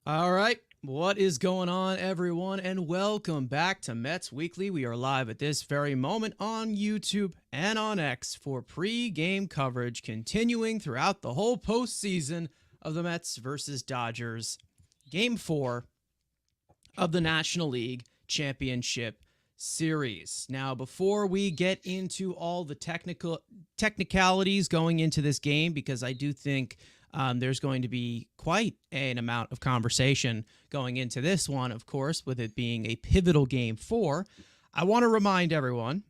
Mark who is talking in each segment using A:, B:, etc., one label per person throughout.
A: All right. What is going on, everyone? And welcome back to Mets Weekly. We are live at this very moment on YouTube and on X for pre-game coverage, continuing throughout the whole postseason of the Mets versus Dodgers. Game 4 of the National League Championship Series. Now, before we get into all the technicalities going into this game, because I do think there's going to be quite an amount of conversation going into this one, of course, with it being a pivotal game 4. I want to remind everyone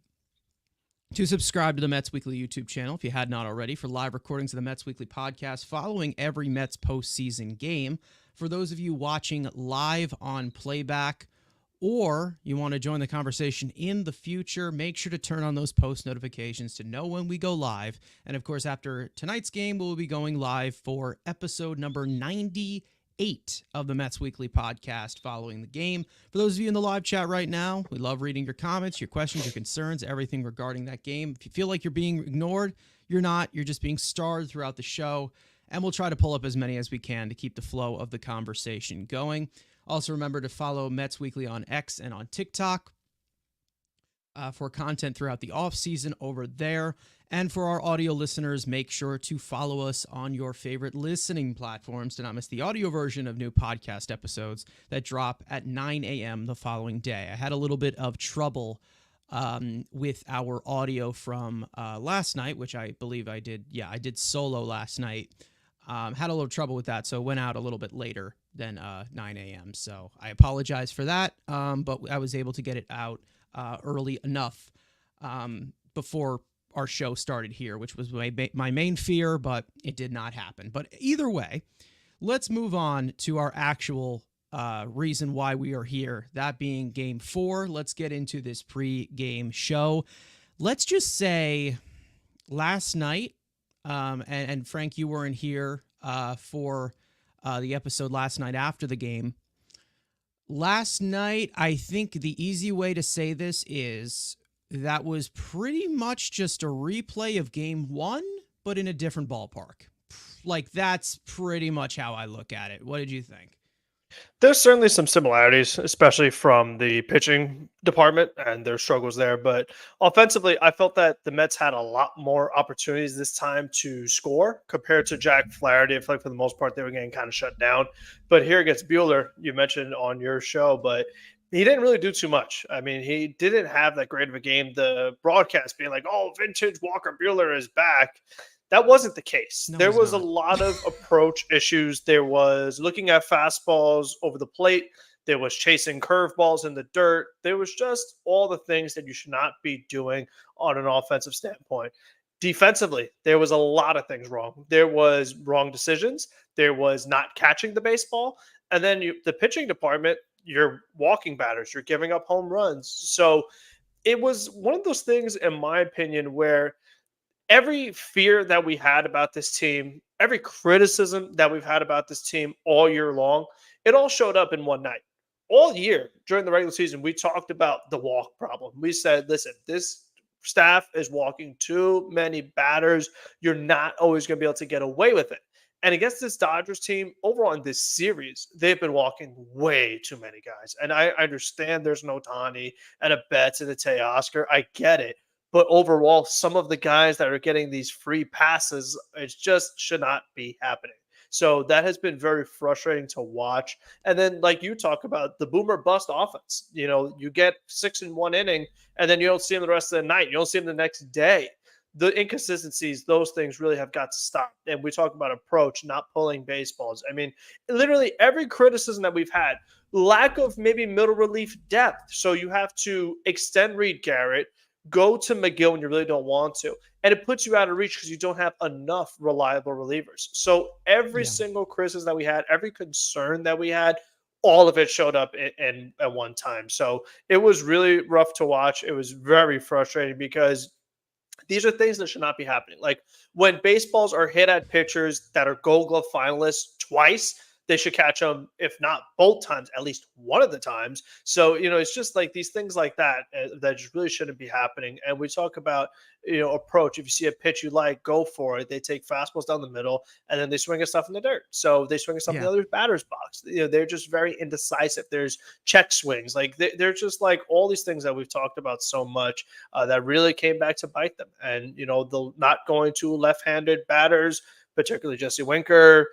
A: to subscribe to the Mets Weekly YouTube channel if you had not already for live recordings of the Mets Weekly podcast following every Mets postseason game. For those of you watching live on playback, or you want to join the conversation in the future, make sure to turn on those post notifications to know when we go live. And of course, after tonight's game, we'll be going live for episode number 98 of the Mets Weekly podcast following the game. For those of you in the live chat right now, we love reading your comments, your questions, your concerns, everything regarding that game. If you feel like you're being ignored, you're not. You're just being starred throughout the show. And we'll try to pull up as many as we can to keep the flow of the conversation going. Also, remember to follow Mets Weekly on X and on TikTok for content throughout the offseason over there. And for our audio listeners, make sure to follow us on your favorite listening platforms to not miss the audio version of new podcast episodes that drop at 9 a.m. the following day. I had a little bit of trouble with our audio from last night, which I believe I did. Yeah, I did solo last night. Had a little trouble with that, so went out a little bit later than 9 a.m. So I apologize for that, but I was able to get it out early enough before our show started here, which was my main fear, but it did not happen. But either way, let's move on to our actual reason why we are here, that being Game 4. Let's get into this pre-game show. Let's just say last night, and Frank, you weren't here for the episode last night after the game. Last night, I think the easy way to say this is that was pretty much just a replay of Game 1, but in a different ballpark. Like, that's pretty much how I look at it. What did you think?
B: There's certainly some similarities, especially from the pitching department and their struggles there. But offensively, I felt that the Mets had a lot more opportunities this time to score compared to Jack Flaherty. I feel like for the most part, they were getting kind of shut down. But here against Bueller, you mentioned on your show, but he didn't really do too much. I mean, he didn't have that great of a game. The broadcast being like, oh, vintage Walker Bueller is back. That wasn't the case.
A: No,
B: There
A: he's
B: was a
A: not.
B: lot of approach issues. There was looking at fastballs over the plate. There was chasing curveballs in the dirt. There was just all the things that you should not be doing on an offensive standpoint. Defensively, there was a lot of things wrong. There was wrong decisions. There was not catching the baseball. And then the pitching department, you're walking batters. You're giving up home runs. So it was one of those things, in my opinion, where every fear that we had about this team, every criticism that we've had about this team all year long, it all showed up in one night. All year during the regular season, we talked about the walk problem. We said, listen, this staff is walking too many batters. You're not always going to be able to get away with it. And against this Dodgers team, overall in this series, they've been walking way too many guys. And I understand there's no Tani and a Betts and a Teoscar. I get it. But overall, some of the guys that are getting these free passes, it just should not be happening. So that has been very frustrating to watch. And then, like you talk about, the boomer bust offense. You know, you get 6 in one inning, and then you don't see him the rest of the night. You don't see him the next day. The inconsistencies, those things really have got to stop. And we talk about approach, not pulling baseballs. I mean, literally every criticism that we've had, lack of maybe middle relief depth. So you have to extend Reed Garrett, go to McGill when you really don't want to. And it puts you out of reach because you don't have enough reliable relievers. So every
A: Yeah.
B: single criticism that we had, every concern that we had, all of it showed up in at one time. So it was really rough to watch. It was very frustrating because these are things that should not be happening. Like when baseballs are hit at pitchers that are Gold Glove finalists twice, they should catch them, if not both times, at least one of the times. So, it's just like these things like that that just really shouldn't be happening. And we talk about, approach. If you see a pitch you like, go for it. They take fastballs down the middle and then they swing at stuff in the dirt. So they swing at stuff in
A: Yeah.
B: the other batter's box. They're just very indecisive. There's check swings. Like they're just like all these things that we've talked about so much that really came back to bite them. And, the not going to left-handed batters, particularly Jesse Winker,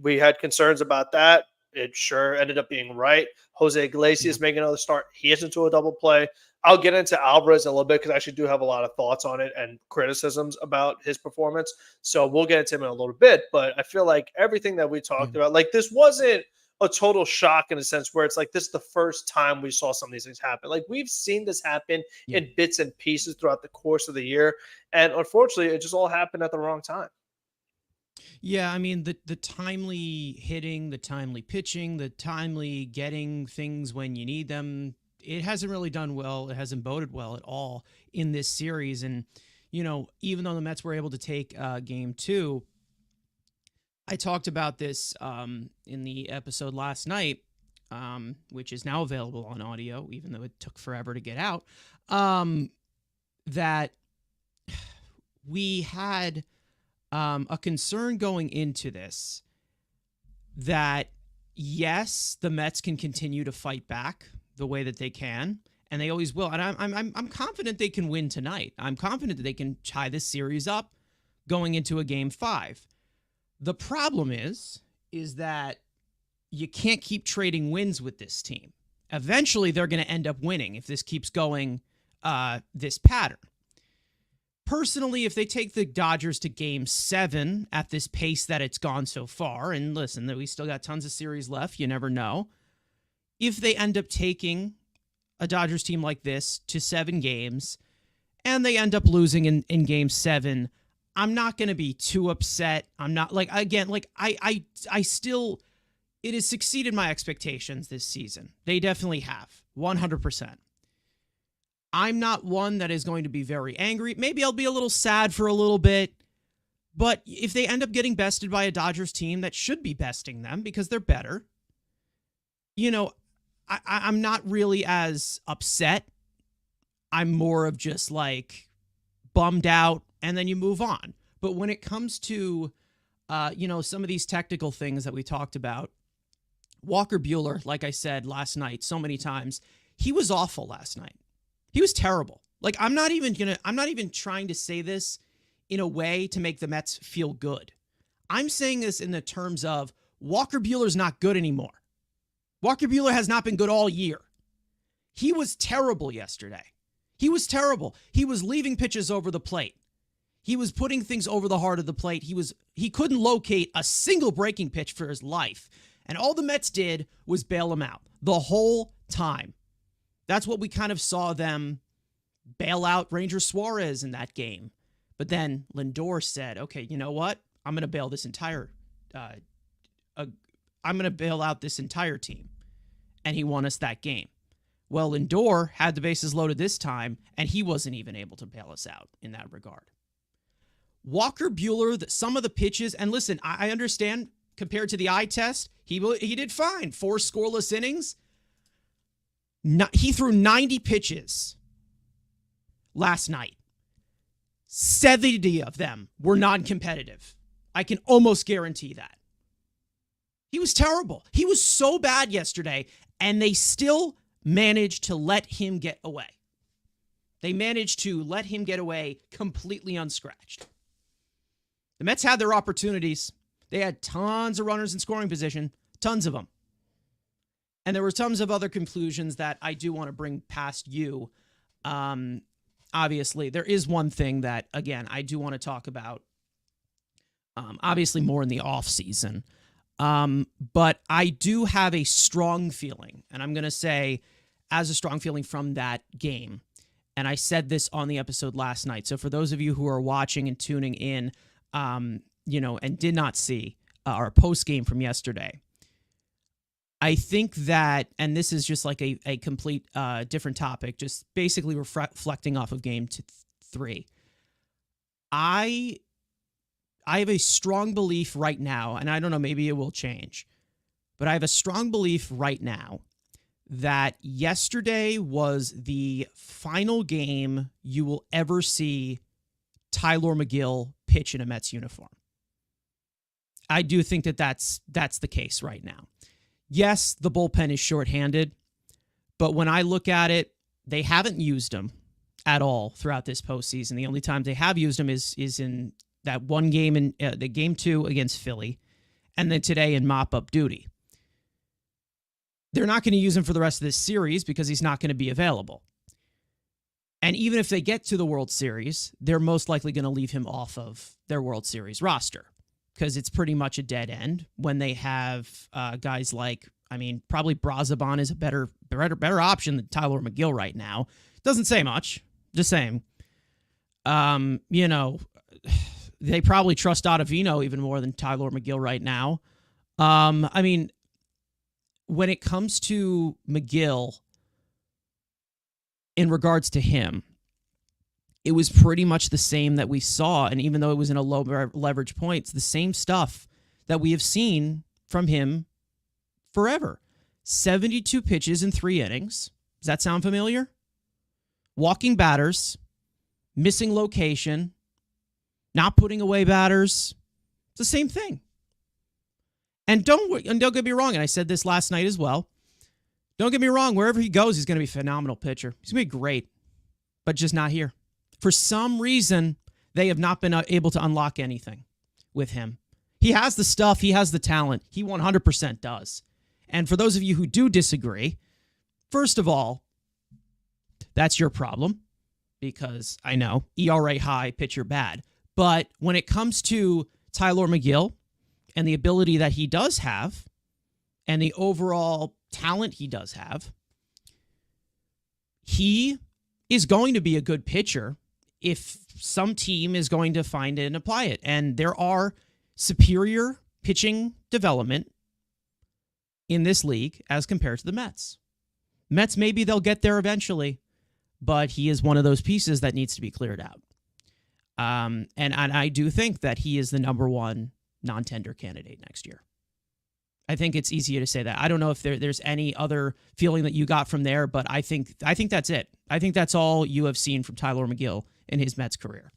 B: we had concerns about that. It sure ended up being right. Jose Iglesias making another start. He is into a double play. I'll get into Alvarez a little bit because I actually do have a lot of thoughts on it and criticisms about his performance. So we'll get into him in a little bit. But I feel like everything that we talked about, like this wasn't a total shock in a sense where it's like this is the first time we saw some of these things happen. Like we've seen this happen in bits and pieces throughout the course of the year. And unfortunately, it just all happened at the wrong time.
A: Yeah, I mean the timely hitting, the timely pitching, the timely getting things when you need them, it hasn't really done well. It hasn't boded well at all in this series. And, even though the Mets were able to take game 2, I talked about this in the episode last night, which is now available on audio, even though it took forever to get out, that we had a concern going into this that, yes, the Mets can continue to fight back the way that they can, and they always will. And I'm confident they can win tonight. I'm confident that they can tie this series up going into a game 5. The problem is that you can't keep trading wins with this team. Eventually, they're going to end up winning if this keeps going this pattern. Personally, if they take the Dodgers to game 7 at this pace that it's gone so far, and listen, that we still got tons of series left, you never know. If they end up taking a Dodgers team like this to 7 games and they end up losing in game 7, I'm not going to be too upset. I'm not like, again, like I still, it has succeeded my expectations this season. They definitely have 100%. I'm not one that is going to be very angry. Maybe I'll be a little sad for a little bit, but if they end up getting bested by a Dodgers team that should be besting them because they're better, I'm not really as upset. I'm more of just like bummed out, and then you move on. But when it comes to, some of these technical things that we talked about, Walker Buehler, like I said last night so many times, he was awful last night. He was terrible. Like, I'm not even trying to say this in a way to make the Mets feel good. I'm saying this in the terms of Walker Buehler's not good anymore. Walker Buehler has not been good all year. He was terrible yesterday. He was terrible. He was leaving pitches over the plate. He was putting things over the heart of the plate. He couldn't locate a single breaking pitch for his life. And all the Mets did was bail him out the whole time. That's what we kind of saw them bail out Ranger Suarez in that game. But then Lindor said, okay, you know what? I'm going to bail this entire I'm going to bail out this entire team. And he won us that game. Well, Lindor had the bases loaded this time, and he wasn't even able to bail us out in that regard. Walker Buehler, some of the pitches, and listen, I understand compared to the eye test, he did fine. 4 scoreless innings. He threw 90 pitches last night. 70 of them were non-competitive. I can almost guarantee that. He was terrible. He was so bad yesterday, and they still managed to let him get away. They managed to let him get away completely unscratched. The Mets had their opportunities. They had tons of runners in scoring position, tons of them. And there were tons of other conclusions that I do want to bring past you. Obviously, there is one thing that, again, I do want to talk about, obviously more in the offseason. But I do have a strong feeling, and I'm going to say as a strong feeling from that game. And I said this on the episode last night. So for those of you who are watching and tuning in, and did not see our post game from yesterday, I think that, and this is just like a complete different topic, just basically reflecting off of game 3. I have a strong belief right now, and I don't know, maybe it will change, But I have a strong belief right now that yesterday was the final game you will ever see Tyler McGill pitch in a Mets uniform. I do think that that's the case right now. Yes, the bullpen is shorthanded, but when I look at it, they haven't used him at all throughout this postseason. The only time they have used him is in that one game in the game 2 against Philly, and then today in mop-up duty. They're not going to use him for the rest of this series because he's not going to be available. And even if they get to the World Series, they're most likely going to leave him off of their World Series roster because it's pretty much a dead end when they have guys like, probably Brazaban is a better option than Tyler McGill right now. Doesn't say much. Just saying. They probably trust Ottavino even more than Tyler McGill right now. When it comes to McGill, in regards to him, it was pretty much the same that we saw. And even though it was in a low leverage point, it's the same stuff that we have seen from him forever. 72 pitches in 3 innings. Does that sound familiar? Walking batters, missing location, not putting away batters. It's the same thing. And don't get me wrong, and I said this last night as well, don't get me wrong, wherever he goes, he's going to be a phenomenal pitcher. He's going to be great, but just not here. For some reason, they have not been able to unlock anything with him. He has the stuff. He has the talent. He 100% does. And for those of you who do disagree, first of all, that's your problem because I know ERA high, pitcher bad. But when it comes to Tyler McGill and the ability that he does have and the overall talent he does have, he is going to be a good pitcher if some team is going to find it and apply it. And there are superior pitching development in this league as compared to the Mets. Mets, maybe they'll get there eventually, but he is one of those pieces that needs to be cleared out. And I do think that he is the number one non-tender candidate next year. I think it's easier to say that. I don't know if there's any other feeling that you got from there, but I think that's it. I think that's all you have seen from Tyler McGill in his Mets career.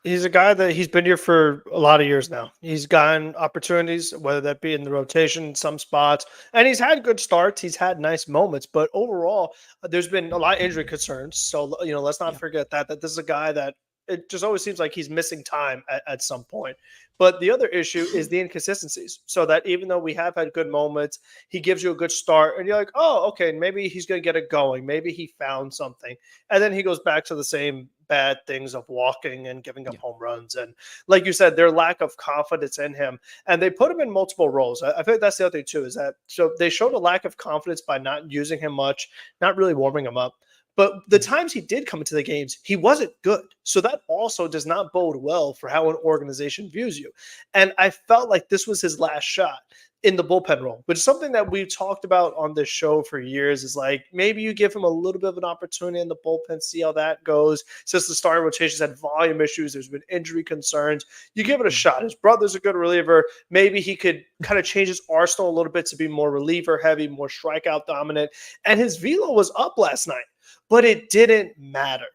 B: He's a guy that he's been here for a lot of years now. He's gotten opportunities, whether that be in the rotation in some spots, and he's had good starts. He's had nice moments, but overall, there's been a lot of injury concerns. So, let's not forget that this is a guy that it just always seems like he's missing time at some point. But the other issue is the inconsistencies. So that even though we have had good moments, he gives you a good start and you're like, oh, okay, maybe he's going to get it going. Maybe he found something. And then he goes back to the same bad things of walking and giving up home runs. And like you said, their lack of confidence in him. And they put him in multiple roles. I think that's the other thing too, is that so they showed a lack of confidence by not using him much, not really warming him up. But the times he did come into the games, he wasn't good. So that also does not bode well for how an organization views you. And I felt like this was his last shot in the bullpen role, which is something that we've talked about on this show for years, is like maybe you give him a little bit of an opportunity in the bullpen, see how that goes. Since the starting rotations had volume issues, there's been injury concerns. You give it a shot. His brother's a good reliever. Maybe he could kind of change his arsenal a little bit to be more reliever heavy, more strikeout dominant. And his velo was up last night, but it didn't matter.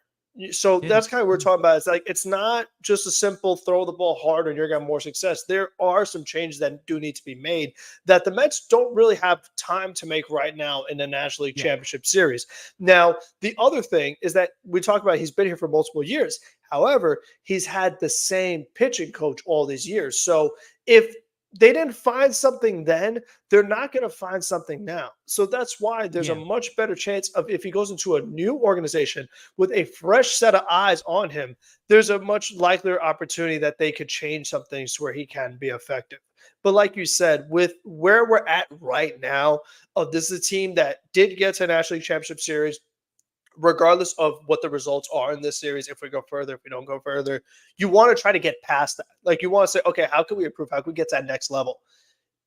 B: So that's kind of what we're talking about. It's like, it's not just a simple throw the ball harder and you're going to have more success. There are some changes that do need to be made that the Mets don't really have time to make right now in the National League Championship Series. Now, the other thing is that we talk about he's been here for multiple years. However, he's had the same pitching coach all these years. So if they didn't find something then, they're not going to find something now. So that's why there's a much better chance of, if he goes into a new organization with a fresh set of eyes on him, there's a much likelier opportunity that they could change some things to where he can be effective. But like you said, with where we're at right now, this is a team that did get to a National League Championship Series, regardless of what the results are in this series. If we go further, if we don't go further, you want to try to get past that. Like you want to say, okay, how can we improve? How can we get to that next level?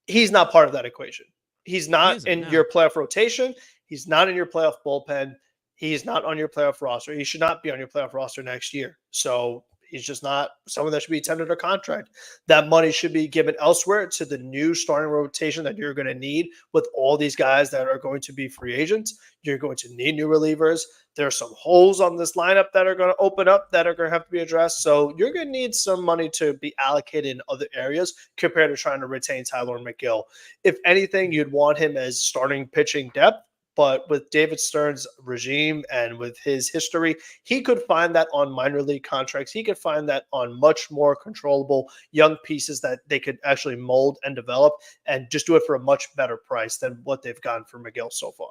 B: He's not part of that equation. He's not in your playoff rotation. He's not in your playoff bullpen. He's not on your playoff roster. He should not be on your playoff roster next year. So He's just not someone that should be tendered a contract. That money should be given elsewhere to the new starting rotation that you're going to need with all these guys that are going to be free agents. You're going to need new relievers. There are some holes on this lineup that are going to open up that are going to have to be addressed. So you're going to need some money to be allocated in other areas compared to trying to retain Tyler McGill. If anything, you'd want him as starting pitching depth. But with David Stern's regime and with his history, he could find that on minor league contracts. He could find that on much more controllable young pieces that they could actually mold and develop and just do it for a much better price than what they've gotten for McGill so far.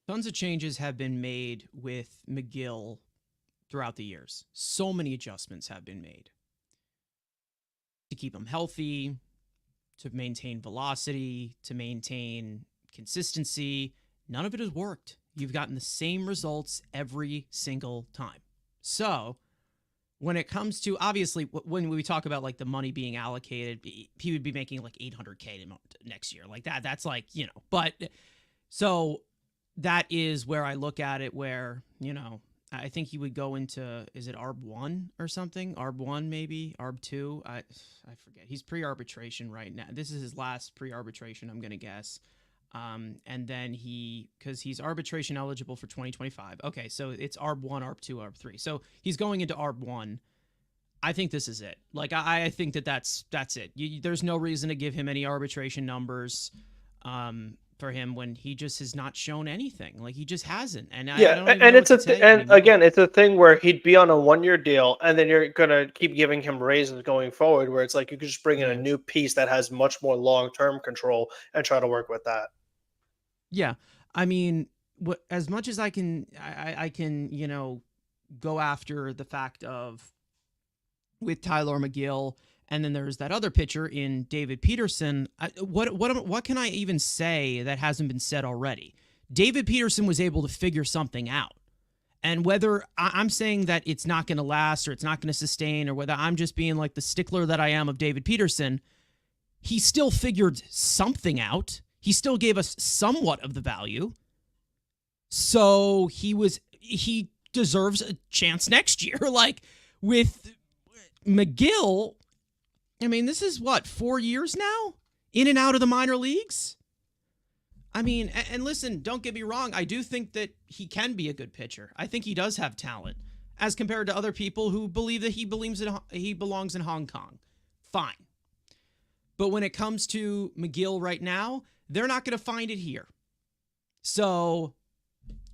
A: Tons of changes have been made with McGill throughout the years. So many adjustments have been made to keep him healthy, to maintain velocity, to maintain consistency. None of it has worked. You've gotten the same results every single time. So when it comes to, obviously, when we talk about like the money being allocated, he would be making like $800K next year. Like that's like, but so that is where I look at it where, I think he would go into, is it ARB 1 or something? ARB 1 maybe? ARB 2? I forget. He's pre-arbitration right now. This is his last pre-arbitration, I'm going to guess. And then because he's arbitration eligible for 2025. Okay, so it's ARB 1, ARB 2, ARB 3. So he's going into ARB 1. I think this is it. Like, I think that's it. There's no reason to give him any arbitration numbers for him when he just has not shown anything. Like, he just hasn't. And I don't even know
B: it's again, it's a thing where he'd be on a 1-year deal, and then you're gonna keep giving him raises going forward. Where it's like you could just bring in a new piece that has much more long-term control and try to work with that.
A: Yeah, I mean, as much as I can, I can, go after the fact of with Tyler McGill, and then there's that other pitcher in David Peterson. What can I even say that hasn't been said already? David Peterson was able to figure something out, and whether I'm saying that it's not going to last or it's not going to sustain, or whether I'm just being like the stickler that I am of David Peterson, he still figured something out. He still gave us somewhat of the value. So he deserves a chance next year. Like with McGill, I mean, this is 4 years now? In and out of the minor leagues? I mean, and listen, don't get me wrong. I do think that he can be a good pitcher. I think he does have talent as compared to other people who believe that he belongs in Hong Kong. Fine. But when it comes to McGill right now, they're not going to find it here. So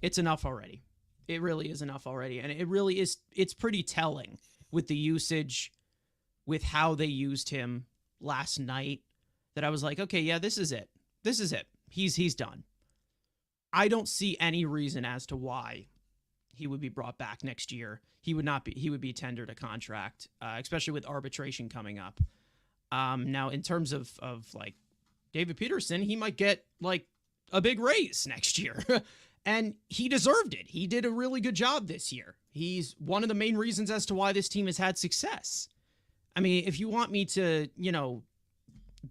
A: it's enough already. It really is enough already. And it really is. It's pretty telling with the usage, with how they used him last night, that I was like, okay, yeah, this is it. This is it. He's done. I don't see any reason as to why he would be brought back next year. He would be tendered a contract, especially with arbitration coming up. Now, in terms of like David Peterson, he might get like a big raise next year. And he deserved it. He did a really good job this year. He's one of the main reasons as to why this team has had success. I mean, if you want me to,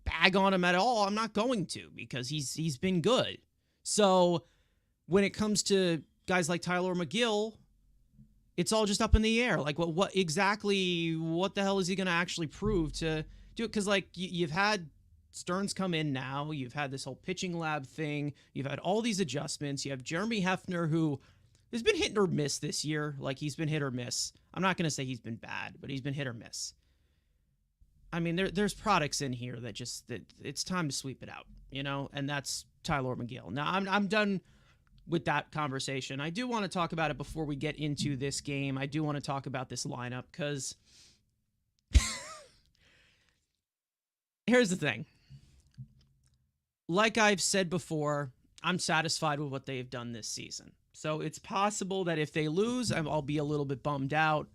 A: bag on him at all, I'm not going to, because he's been good. So when it comes to guys like Tyler McGill, it's all just up in the air. Like, what the hell is he going to actually prove to do it? Because, like, you've had Stearns come in now. You've had this whole pitching lab thing. You've had all these adjustments. You have Jeremy Hefner, who has been hit or miss this year. Like, he's been hit or miss. I'm not going to say he's been bad, but he's been hit or miss. I mean, there's products in here that it's time to sweep it out, and that's Tyler McGill. Now, I'm done with that conversation. I do want to talk about it before we get into this game. I do want to talk about this lineup because here's the thing. Like I've said before, I'm satisfied with what they've done this season. So it's possible that if they lose, I'll be a little bit bummed out.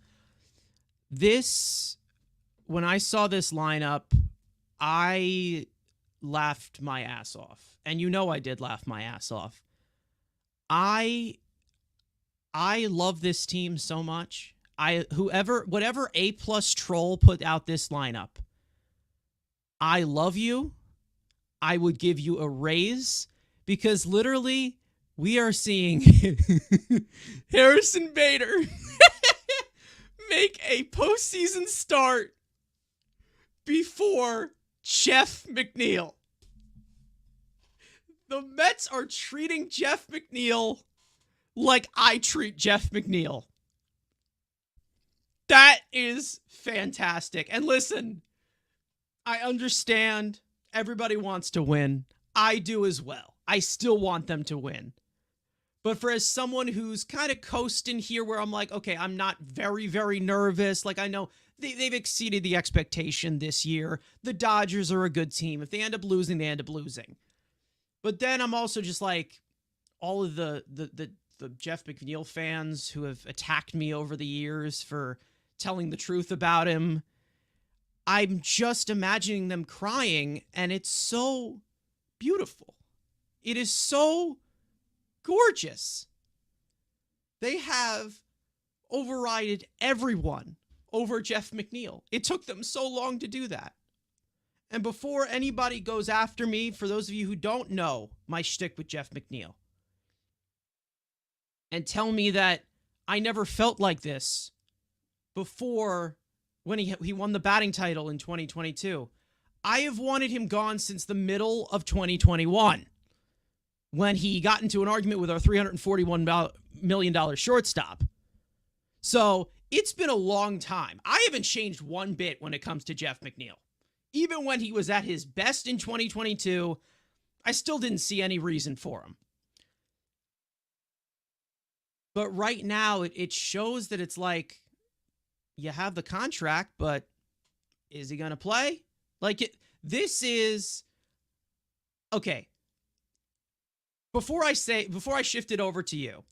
A: When I saw this lineup, I laughed my ass off. And I did laugh my ass off. I love this team so much. Whatever A+ troll put out this lineup, I love you. I would give you a raise, because literally we are seeing Harrison Bader make a postseason start before Jeff McNeil. The Mets are treating Jeff McNeil like I treat Jeff McNeil. That is fantastic. And listen, I understand everybody wants to win. I do as well. I still want them to win. But for as someone who's kind of coasting here where I'm like, okay, I'm not very, very nervous. Like, I know they've exceeded the expectation this year. The Dodgers are a good team. If they end up losing, they end up losing. But then I'm also just like, all of the Jeff McNeil fans who have attacked me over the years for telling the truth about him, I'm just imagining them crying, and it's so beautiful. It is so gorgeous. They have overridden everyone over Jeff McNeil. It took them so long to do that. And before anybody goes after me, for those of you who don't know my shtick with Jeff McNeil, and tell me that I never felt like this before when he won the batting title in 2022. I have wanted him gone since the middle of 2021 when he got into an argument with our $341 million shortstop. So it's been a long time. I haven't changed one bit when it comes to Jeff McNeil. Even when he was at his best in 2022, I still didn't see any reason for him. But right now, it shows that it's like, you have the contract, but is he going to play? Like, this is... Okay. Before I shift it over to you,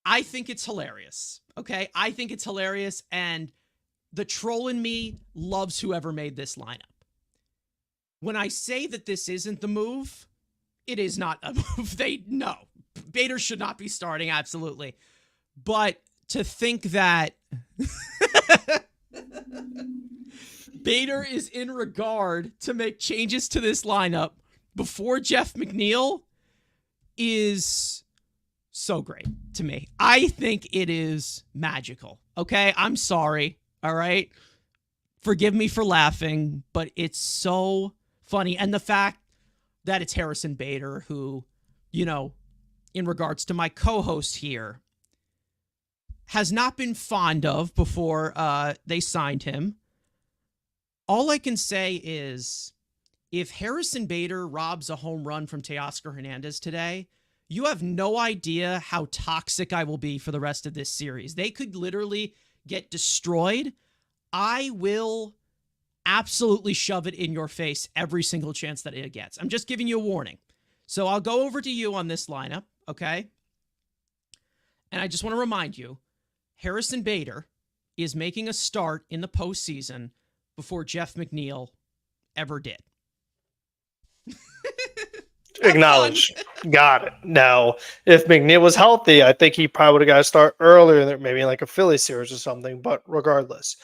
A: I think it's hilarious. Okay? I think it's hilarious, and the troll in me loves whoever made this lineup. When I say that this isn't the move, it is not a move. No. Bader should not be starting, absolutely. But to think that Bader is in regard to make changes to this lineup before Jeff McNeil is so great to me. I think it is magical. Okay? I'm sorry. All right? Forgive me for laughing, but it's so funny. And the fact that it's Harrison Bader who, you know, in regards to my co-host here, has not been fond of before they signed him. All I can say is, if Harrison Bader robs a home run from Teoscar Hernandez today, you have no idea how toxic I will be for the rest of this series. They could literally get destroyed. I will absolutely shove it in your face every single chance that it gets. I'm just giving you a warning. So I'll go over to you on this lineup, okay? And I just want to remind you, Harrison Bader is making a start in the postseason before Jeff McNeil ever did.
B: Acknowledged. Got it. Now, if McNeil was healthy, I think he probably would have got to start earlier, maybe like a Philly series or something. But regardless,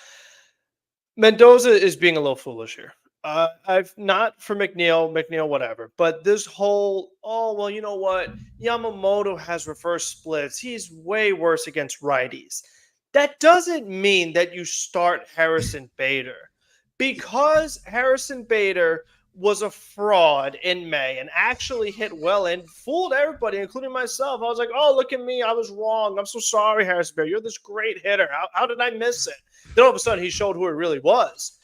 B: Mendoza is being a little foolish here. I've not for McNeil, whatever. But this whole, oh, well, you know what? Yamamoto has reverse splits. He's way worse against righties. That doesn't mean that you start Harrison Bader. Because Harrison Bader was a fraud in May and actually hit well and fooled everybody, including myself. I was like, oh, look at me. I was wrong. I'm so sorry, Harrison Bader. You're this great hitter. How did I miss it? Then all of a sudden he showed who it really was.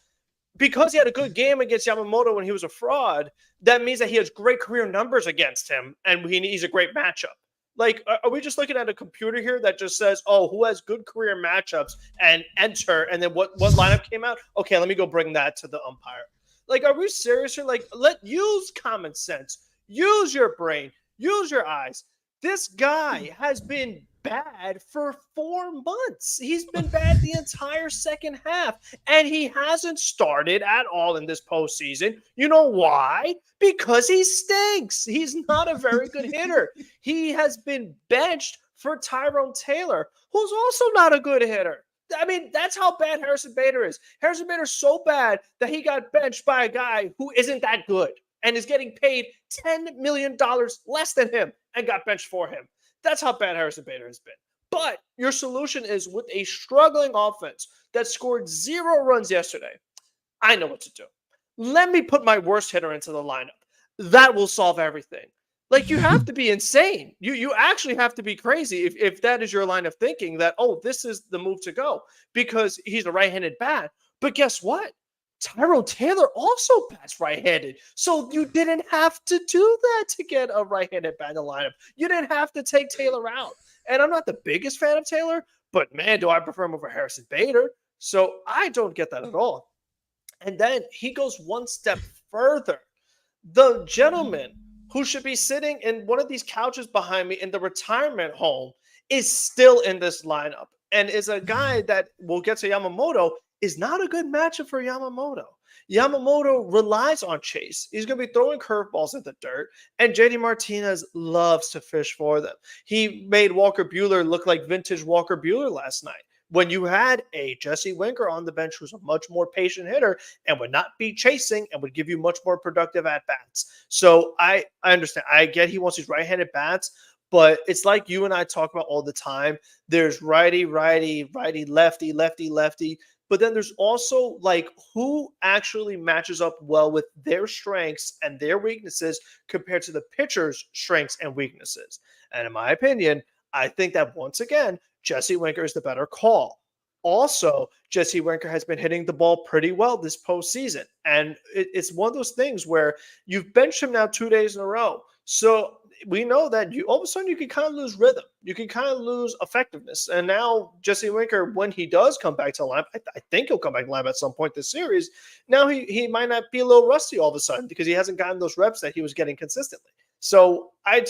B: Because he had a good game against Yamamoto when he was a fraud, that means that he has great career numbers against him, and he's a great matchup. Like, are we just looking at a computer here that just says, oh, who has good career matchups and enter, and then what lineup came out? Okay, let me go bring that to the umpire. Like, are we serious here? Like, use common sense. Use your brain. Use your eyes. This guy has been bad for 4 months. He's been bad the entire second half, and he hasn't started at all in this postseason. You know why? Because he stinks. He's not a very good hitter. He has been benched for Tyrone Taylor, who's also not a good hitter. I mean, that's how bad Harrison Bader is. Harrison Bader is so bad that he got benched by a guy who isn't that good and is getting paid $10 million less than him and got benched for him. That's how bad Harrison Bader has been. But your solution is with a struggling offense that scored 0 runs yesterday. I know what to do. Let me put my worst hitter into the lineup. That will solve everything. Like, you have to be insane. You actually have to be crazy if that is your line of thinking, that, oh, this is the move to go because he's a right-handed bat. But guess what? Tyrone Taylor also bats right-handed. So you didn't have to do that to get a right-handed bat in the lineup. You didn't have to take Taylor out. And I'm not the biggest fan of Taylor, but man, do I prefer him over Harrison Bader. So I don't get that at all. And then he goes one step further. The gentleman who should be sitting in one of these couches behind me in the retirement home is still in this lineup and is a guy that, we'll get to Yamamoto, is not a good matchup for Yamamoto. Yamamoto relies on chase. He's going to be throwing curveballs in the dirt, and JD Martinez loves to fish for them. He made Walker Buehler look like vintage Walker Buehler last night, when you had a Jesse Winker on the bench who's a much more patient hitter and would not be chasing and would give you much more productive at-bats. So I understand. I get he wants these right-handed bats, but it's like you and I talk about all the time. There's righty, righty, righty, lefty, lefty, lefty. But then there's also, like, who actually matches up well with their strengths and their weaknesses compared to the pitcher's strengths and weaknesses. And in my opinion, I think that once again, Jesse Winker is the better call. Also, Jesse Winker has been hitting the ball pretty well this postseason. And it's one of those things where you've benched him now 2 days in a row. So we know that all of a sudden you can kind of lose rhythm. You can kind of lose effectiveness. And now Jesse Winker, when he does come back to the lineup, I think he'll come back to the lineup at some point this series. Now he might not be a little rusty all of a sudden because he hasn't gotten those reps that he was getting consistently. So I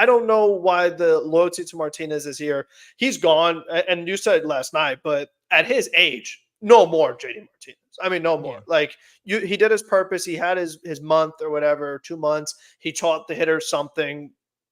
B: don't know why the loyalty to Martinez is here. He's gone, and you said last night, but at his age, no more JD Martinez. I mean, no more. Yeah. Like, he did his purpose. He had his month or whatever, 2 months. He taught the hitters something.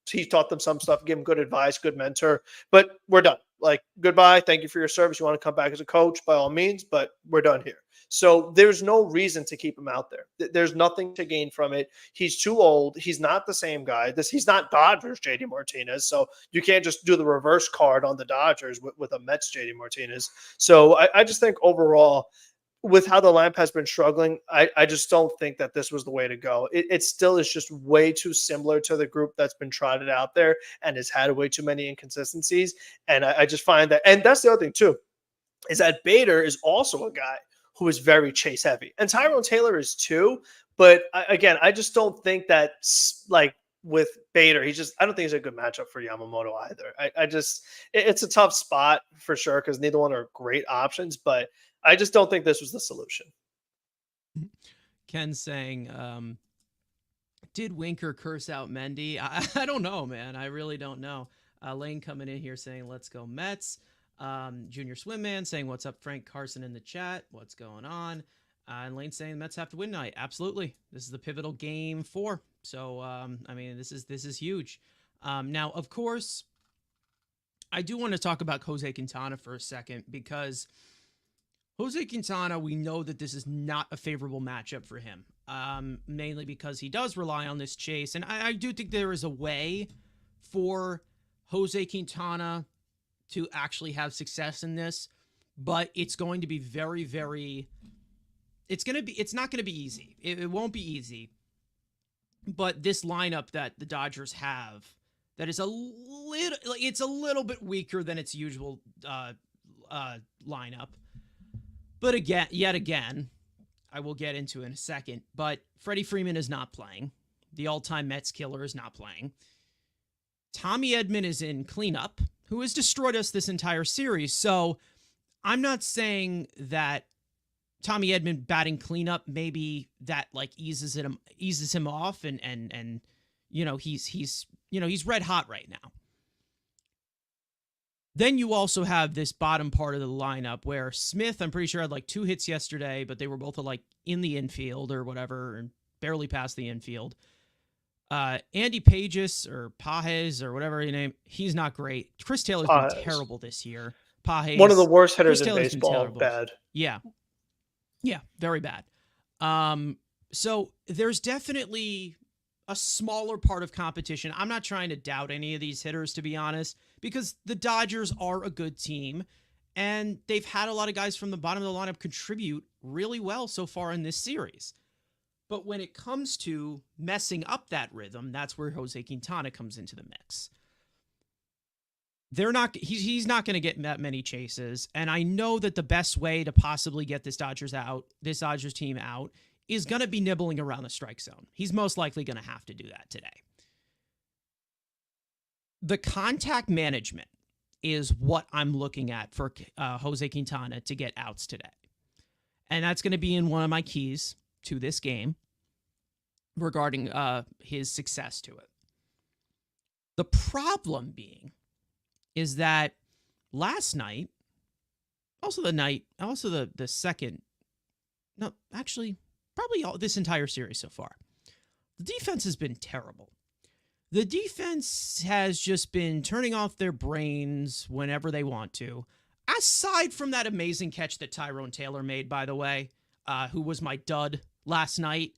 B: He taught them some stuff, gave them good advice, good mentor. But we're done. Like, goodbye. Thank you for your service. You want to come back as a coach, by all means, but we're done here. So there's no reason to keep him out there. There's nothing to gain from it. He's too old. He's not the same guy. He's not Dodgers JD Martinez. So you can't just do the reverse card on the Dodgers with a Mets JD Martinez. So I just think overall, with how the lineup has been struggling, I just don't think that this was the way to go. It still is just way too similar to the group that's been trotted out there and has had way too many inconsistencies. And I just find that, and that's the other thing too, is that Bader is also a guy who is very chase heavy, and Tyrone Taylor is too. But again, I just don't think that, like, with Bader, I don't think he's a good matchup for Yamamoto either. It's a tough spot for sure because neither one are great options, but I just don't think this was the solution.
A: Ken saying, did Winker curse out Mendy? I don't know, man. I really don't know. Lane coming in here saying, let's go Mets. Junior Swimman saying, what's up, Frank Carson in the chat? What's going on? And Lane saying the Mets have to win tonight. Absolutely. This is the pivotal game 4. So, I mean, this is huge. Now, of course, I do want to talk about Jose Quintana for a second, because Jose Quintana, we know that this is not a favorable matchup for him, mainly because he does rely on this chase. And I do think there is a way for Jose Quintana to actually have success in this, but it's going to be very, very, it's not going to be easy. It won't be easy. But this lineup that the Dodgers have, that is it's a little bit weaker than its usual lineup. But yet again, I will get into in a second, but Freddie Freeman is not playing. The all-time Mets killer is not playing. Tommy Edman is in cleanup, who has destroyed us this entire series. So I'm not saying that Tommy Edman batting cleanup, maybe that like eases him off and you know, he's red hot right now. Then you also have this bottom part of the lineup where Smith, I'm pretty sure, had like 2 hits yesterday, but they were both like in the infield or whatever, and barely past the infield. Andy Pages or Pages or whatever your name, he's not great. Chris Taylor's been terrible this year. Pages,
B: one of the worst hitters in baseball. Bad.
A: Yeah, very bad. So there's definitely a smaller part of competition. I'm not trying to doubt any of these hitters, to be honest. because the Dodgers are a good team and they've had a lot of guys from the bottom of the lineup contribute really well so far in this series. But when it comes to messing up that rhythm, that's where Jose Quintana comes into the mix. He's not going to get that many chases, and I know that the best way to possibly get this Dodgers team out is going to be nibbling around the strike zone. He's most likely going to have to do that today. The contact management is what I'm looking at for Jose Quintana to get outs today. And that's going to be in one of my keys to this game regarding his success to it. The problem being is that last night, the second, no, actually, probably this entire series so far, the defense has been terrible. The defense has just been turning off their brains whenever they want to. Aside from that amazing catch that Tyrone Taylor made, by the way, who was my stud last night,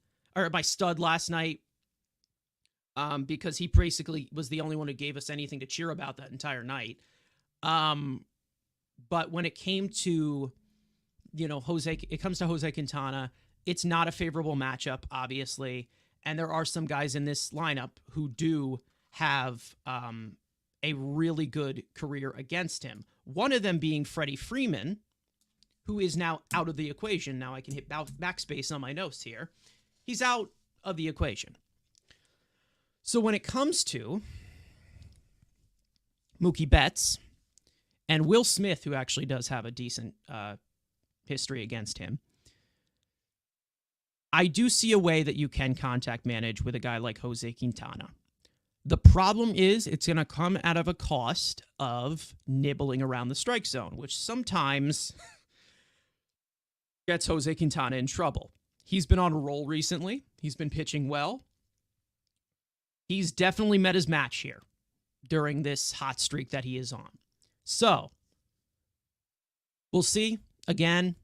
A: because he basically was the only one who gave us anything to cheer about that entire night. But when it came to, Jose Quintana, it's not a favorable matchup, obviously. And there are some guys in this lineup who do have a really good career against him. One of them being Freddie Freeman, who is now out of the equation. Now I can hit backspace on my notes here. He's out of the equation. So when it comes to Mookie Betts and Will Smith, who actually does have a decent history against him, I do see a way that you can contact manage with a guy like Jose Quintana. The problem is it's going to come out of a cost of nibbling around the strike zone, which sometimes gets Jose Quintana in trouble. He's been on a roll recently. He's been pitching well. He's definitely met his match here during this hot streak that he is on. So, we'll see. Again,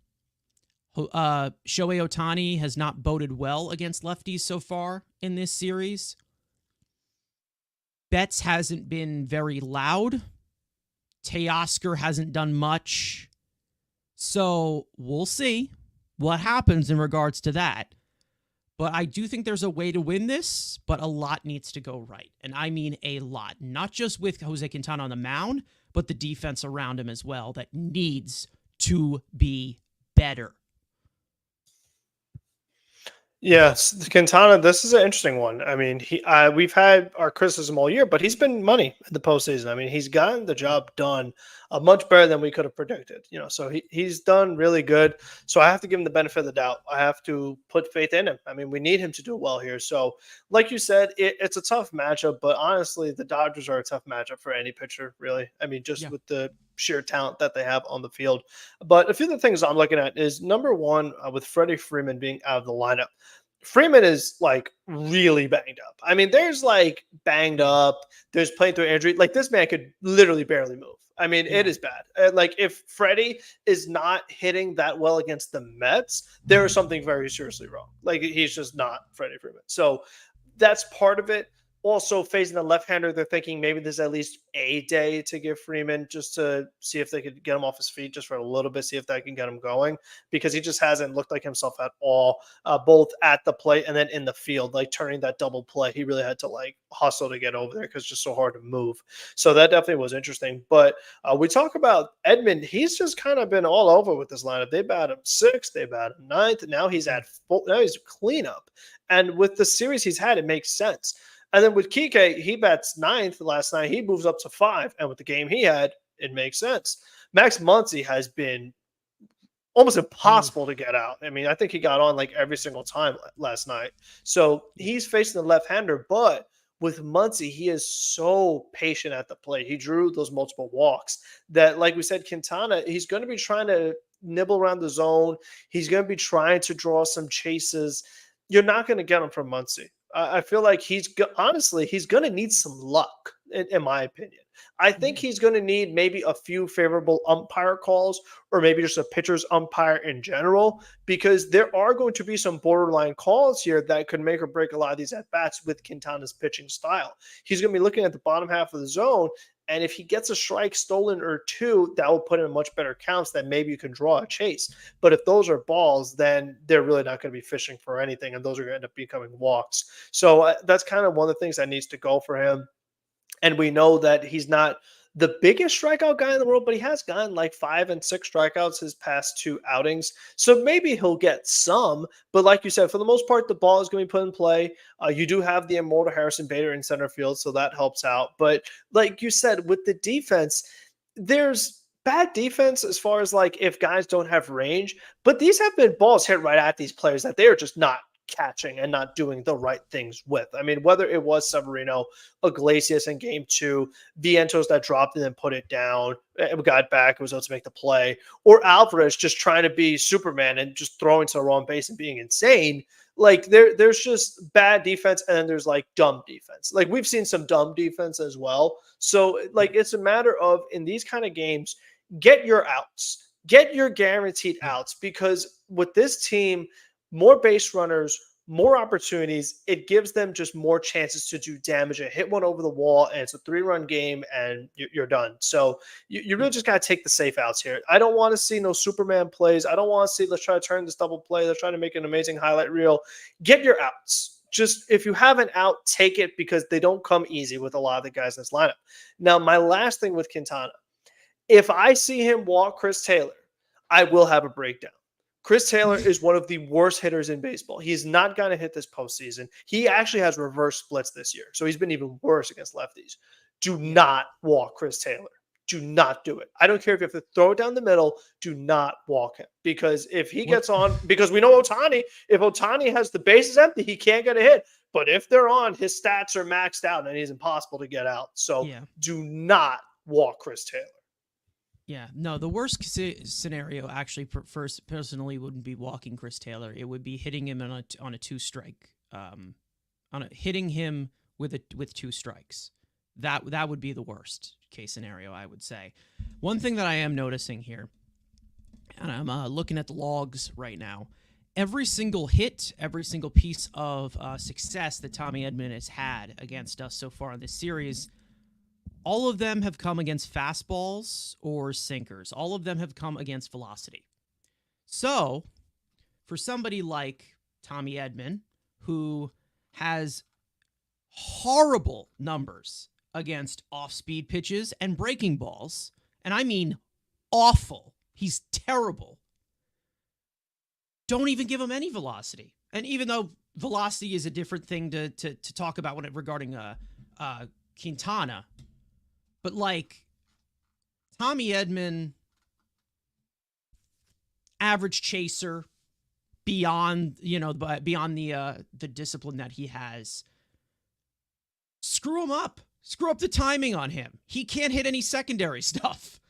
A: Shohei Ohtani has not boded well against lefties so far in this series. Betts hasn't been very loud. Teoscar hasn't done much. So we'll see what happens in regards to that. But I do think there's a way to win this, but a lot needs to go right. And I mean a lot. Not just with Jose Quintana on the mound, but the defense around him as well that needs to be better.
B: Yes, Quintana, this is an interesting one. I mean, we've had our criticism all year, but he's been money in the postseason. I mean, he's gotten the job done much better than we could have predicted. So he's done really good. So I have to give him the benefit of the doubt. I have to put faith in him. I mean, we need him to do well here. So, like you said, it's a tough matchup, but honestly, the Dodgers are a tough matchup for any pitcher, really. I mean, just with the sheer talent that they have on the field. But a few of the things I'm looking at is number one, with Freddie Freeman being out of the lineup. Freeman is like really banged up. I mean, there's like banged up. There's playing through injury. Like this man could literally barely move. I mean, it is bad. Like if Freddie is not hitting that well against the Mets, there is something very seriously wrong. Like he's just not Freddie Freeman. So that's part of it. Also, facing the left-hander, they're thinking maybe there's at least a day to give Freeman just to see if they could get him off his feet just for a little bit, see if that can get him going, because he just hasn't looked like himself at all, both at the plate and then in the field, like turning that double play. He really had to like hustle to get over there because it's just so hard to move. So that definitely was interesting. But we talk about Edman. He's just kind of been all over with this lineup. They bat him sixth, they bat him ninth. Now he's at full, now he's cleanup. And with the series he's had, it makes sense. And then with Kike, he bats ninth last night. He moves up to 5. And with the game he had, it makes sense. Max Muncy has been almost impossible to get out. I mean, I think he got on like every single time last night. So he's facing the left-hander. But with Muncy, he is so patient at the plate. He drew those multiple walks that, like we said, Quintana, he's going to be trying to nibble around the zone. He's going to be trying to draw some chases. You're not going to get him from Muncy. I feel like he's going to need some luck, in my opinion. I think he's going to need maybe a few favorable umpire calls or maybe just a pitcher's umpire in general, because there are going to be some borderline calls here that could make or break a lot of these at-bats with Quintana's pitching style. He's going to be looking at the bottom half of the zone, And if he gets a strike stolen or two, that will put him in much better counts that maybe you can draw a chase. But if those are balls, then they're really not going to be fishing for anything, and those are going to end up becoming walks. So that's kind of one of the things that needs to go for him. And we know that he's not the biggest strikeout guy in the world, but he has gotten like 5 and 6 strikeouts his past 2 outings. So maybe he'll get some. But like you said, for the most part, the ball is going to be put in play. You do have the immortal Harrison Bader in center field, so that helps out. But like you said, with the defense, there's bad defense as far as like if guys don't have range, but these have been balls hit right at these players that they are just not catching and not doing the right things with. I mean, whether it was Severino, Iglesias in game 2, Vientos that dropped and then put it down, it got back, it was able to make the play, or Alvarez just trying to be Superman and just throwing to the wrong base and being insane. Like there's just bad defense, and then there's like dumb defense. Like we've seen some dumb defense as well. So like it's a matter of in these kind of games, get your outs, get your guaranteed outs, because with this team, more base runners, more opportunities, it gives them just more chances to do damage and hit one over the wall, and it's a 3-run game, and you're done. So you really just got to take the safe outs here. I don't want to see no Superman plays. I don't want to see, let's try to turn this double play. Let's try to make an amazing highlight reel. Get your outs. Just if you have an out, take it, because they don't come easy with a lot of the guys in this lineup. Now, my last thing with Quintana, if I see him walk Chris Taylor, I will have a breakdown. Chris Taylor is one of the worst hitters in baseball. He's not going to hit this postseason. He actually has reverse splits this year, so he's been even worse against lefties. Do not walk Chris Taylor. Do not do it. I don't care if you have to throw it down the middle. Do not walk him, because if he gets on, because we know Ohtani, if Ohtani has the bases empty, he can't get a hit. But if they're on, his stats are maxed out and he's impossible to get out. So do not walk Chris Taylor.
A: Yeah, no, the worst scenario actually personally wouldn't be walking Chris Taylor. It would be hitting him on a 2-strike, hitting him with 2 strikes. That would be the worst case scenario, I would say. One thing that I am noticing here, and I'm looking at the logs right now, every single hit, every single piece of success that Tommy Edman has had against us so far in this series, all of them have come against fastballs or sinkers. All of them have come against velocity. So, for somebody like Tommy Edman, who has horrible numbers against off-speed pitches and breaking balls, and I mean awful, he's terrible, don't even give him any velocity. And even though velocity is a different thing to talk about regarding Quintana, but like Tommy Edman, average chaser, beyond the discipline that he has, screw him up. Screw up the timing on him. He can't hit any secondary stuff.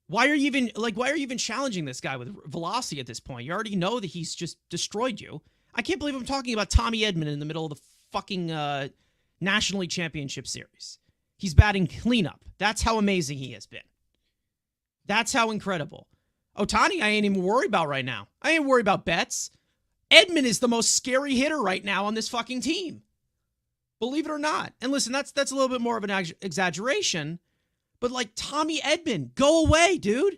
A: Why are you even challenging this guy with velocity at this point? You already know that he's just destroyed you. I can't believe I'm talking about Tommy Edman in the middle of the fucking National League Championship Series. He's batting cleanup. That's how amazing he has been. That's how incredible. Ohtani, I ain't even worried about right now. I ain't worried about Betts. Edman is the most scary hitter right now on this fucking team. Believe it or not. And listen, that's a little bit more of an exaggeration, but like Tommy Edman, go away, dude.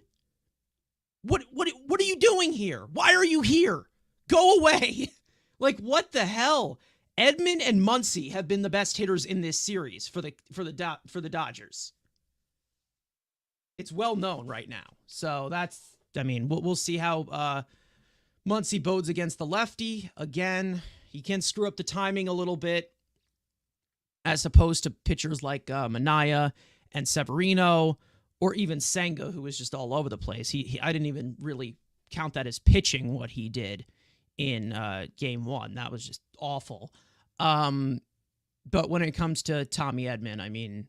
A: What are you doing here? Why are you here? Go away. Like, what the hell? Edman and Muncy have been the best hitters in this series for the Dodgers. It's well known right now. So we'll see how Muncy bodes against the lefty. Again, he can screw up the timing a little bit, as opposed to pitchers like Minaya and Severino, or even Senga, who was just all over the place. I didn't even really count that as pitching, what he did in game 1. That was just awful. But when it comes to Tommy Edman, I mean,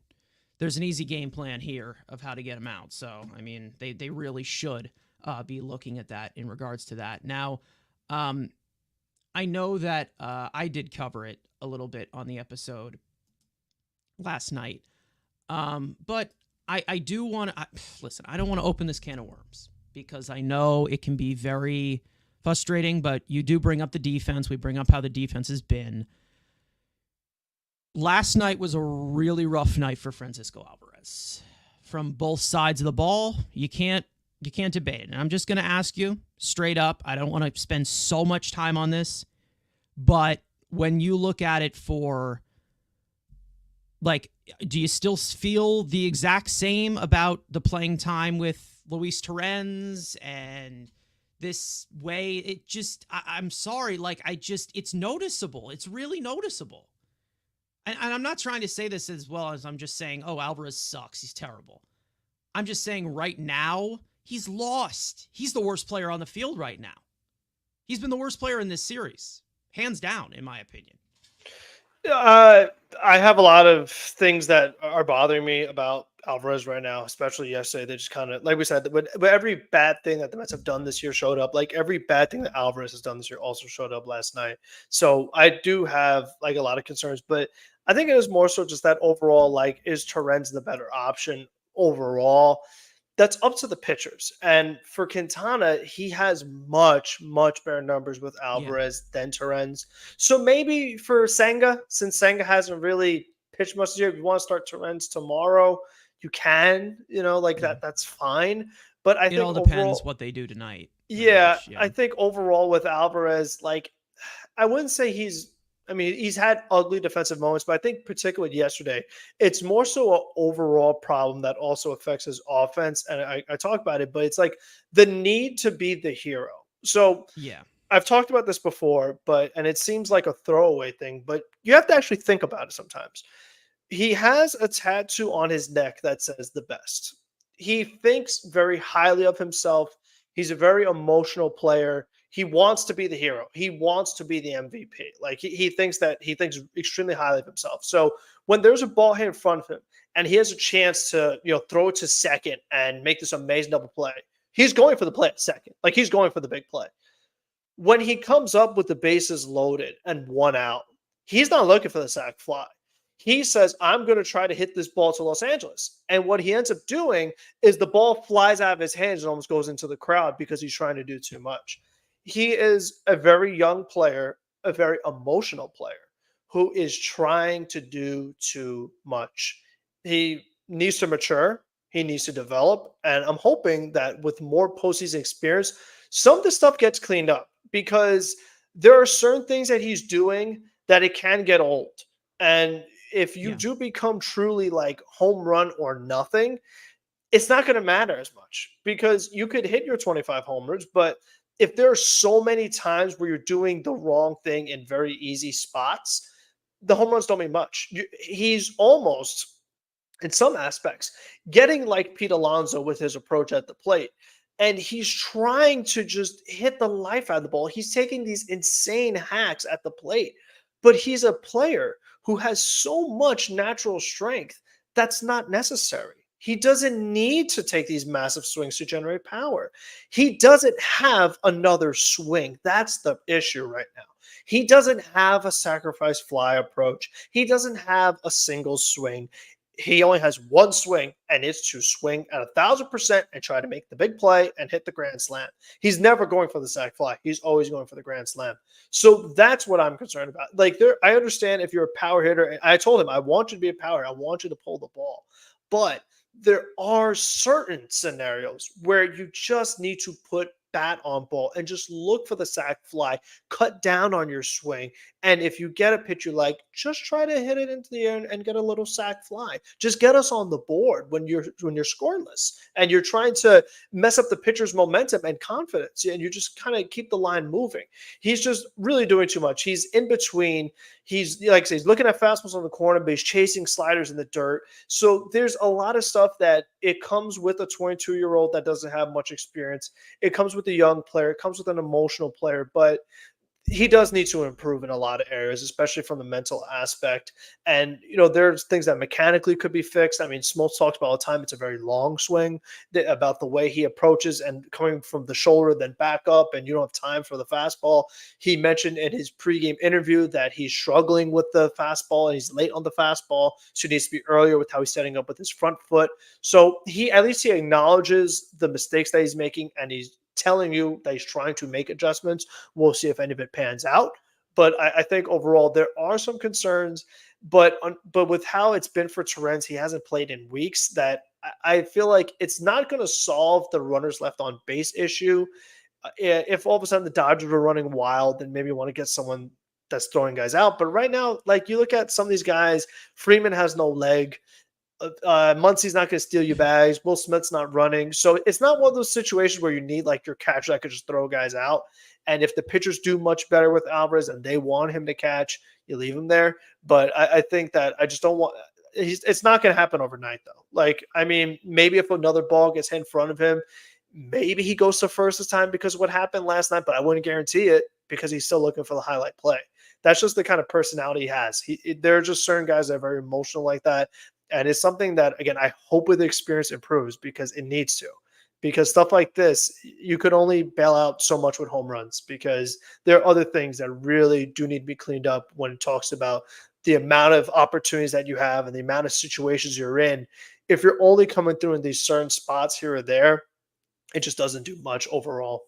A: there's an easy game plan here of how to get him out. So, I mean, they really should be looking at that in regards to that. Now, I know that I did cover it a little bit on the episode last night. But I do want to listen. I don't want to open this can of worms, because I know it can be very frustrating, but you do bring up the defense. We bring up how the defense has been. Last night was a really rough night for Francisco Alvarez. from both sides of the ball. You can't debate it. And I'm just going to ask you straight up. I don't want to spend so much time on this, but when you look at it for like, do you still feel the exact same about the playing time with Luis Torrens and this way? It just, I'm sorry. Like, it's noticeable. It's really noticeable. And I'm not trying to say this as well as I'm just saying, oh, Alvarez sucks. He's terrible. I'm just saying right now, he's lost. He's the worst player on the field right now. He's been the worst player in this series, hands down, in my opinion.
B: I have a lot of things that are bothering me about Alvarez right now, especially yesterday. They just kind of, like we said, but every bad thing that the Mets have done this year showed up. Like every bad thing that Alvarez has done this year also showed up last night. So I do have like a lot of concerns, but I think it is more so just that overall, like, is Torrens the better option overall? That's up to the pitchers. And for Quintana, he has much, much better numbers with
A: Yeah.
B: Alvarez than Torrens. So maybe for Senga, since Senga hasn't really pitched much this year, if you want to start Torrens tomorrow, you can, like
A: Yeah.
B: that's fine. But I
A: It
B: think
A: all depends
B: overall,
A: what they do tonight, pretty
B: yeah,
A: much.
B: I
A: Yeah.
B: think overall with Alvarez, like I wouldn't say he's had ugly defensive moments, but I think particularly yesterday, it's more so an overall problem that also affects his offense. And I talk about it, but it's like the need to be the hero. So
A: Yeah.
B: I've talked about this before, and it seems like a throwaway thing, but you have to actually think about it sometimes. He has a tattoo on his neck that says the best. He thinks very highly of himself. He's a very emotional player. He wants to be the hero. He wants to be the MVP. Like he thinks extremely highly of himself. So when there's a ball hit in front of him and he has a chance to, throw it to second and make this amazing double play, he's going for the play at second. Like he's going for the big play. When he comes up with the bases loaded and one out, he's not looking for the sac fly. He says, I'm going to try to hit this ball to Los Angeles. And what he ends up doing is the ball flies out of his hands and almost goes into the crowd because he's trying to do too much. He is a very young player, a very emotional player who is trying to do too much. He needs to mature. He needs to develop. And I'm hoping that with more postseason experience, some of this stuff gets cleaned up because there are certain things that he's doing that it can get old. And if you
A: Yeah.
B: do become truly like home run or nothing, it's not going to matter as much because you could hit your 25 homers, but if there are so many times where you're doing the wrong thing in very easy spots, the home runs don't mean much. He's almost, in some aspects, getting like Pete Alonso with his approach at the plate. And he's trying to just hit the life out of the ball. He's taking these insane hacks at the plate, but he's a player who has so much natural strength that's not necessary. He doesn't need to take these massive swings to generate power. He doesn't have another swing. That's the issue right now. He doesn't have a sacrifice fly approach. He doesn't have a single swing. He only has one swing, and it's to swing at 1,000% and try to make the big play and hit the grand slam. He's never going for the sac fly. He's always going for the grand slam. So that's what I'm concerned about. Like, I understand if you're a power hitter. I told him, I want you to be a power. I want you to pull the ball. But there are certain scenarios where you just need to put bat on ball and just look for the sac fly, cut down on your swing. And if you get a pitch you like, just try to hit it into the air and get a little sac fly. Just get us on the board when you're scoreless and you're trying to mess up the pitcher's momentum and confidence. And you just kind of keep the line moving. He's just really doing too much. He's in between. He's, like I say, he's looking at fastballs on the corner, but he's chasing sliders in the dirt. So there's a lot of stuff that it comes with a 22-year-old that doesn't have much experience. It comes with a young player. It comes with an emotional player, but he does need to improve in a lot of areas, especially from the mental aspect. And, there's things that mechanically could be fixed. I mean, Smoltz talks about all the time. It's a very long swing, about the way he approaches and coming from the shoulder, then back up, and you don't have time for the fastball. He mentioned in his pregame interview that he's struggling with the fastball and he's late on the fastball. So he needs to be earlier with how he's setting up with his front foot. So at least he acknowledges the mistakes that he's making, and he's telling you that he's trying to make adjustments. We'll see if any of it pans out. But I think overall there are some concerns But with how it's been for Torrens, he hasn't played in weeks. That I feel like it's not going to solve the runners left on base issue. If all of a sudden the Dodgers are running wild, then maybe you want to get someone that's throwing guys out. But right now, like you look at some of these guys, Freeman has no leg. Muncie's not going to steal you bags. Will Smith's not running. So it's not one of those situations where you need like your catcher that could just throw guys out. And if the pitchers do much better with Alvarez and they want him to catch, you leave him there. But I think that I just don't want. It's not going to happen overnight, though. Like, I mean, maybe if another ball gets hit in front of him, maybe he goes to first this time because of what happened last night. But I wouldn't guarantee it because he's still looking for the highlight play. That's just the kind of personality he has. There are just certain guys that are very emotional like that. And it's something that, again, I hope with the experience improves because it needs to. Because stuff like this, you could only bail out so much with home runs because there are other things that really do need to be cleaned up when it talks about the amount of opportunities that you have and the amount of situations you're in. If you're only coming through in these certain spots here or there, it just doesn't do much overall.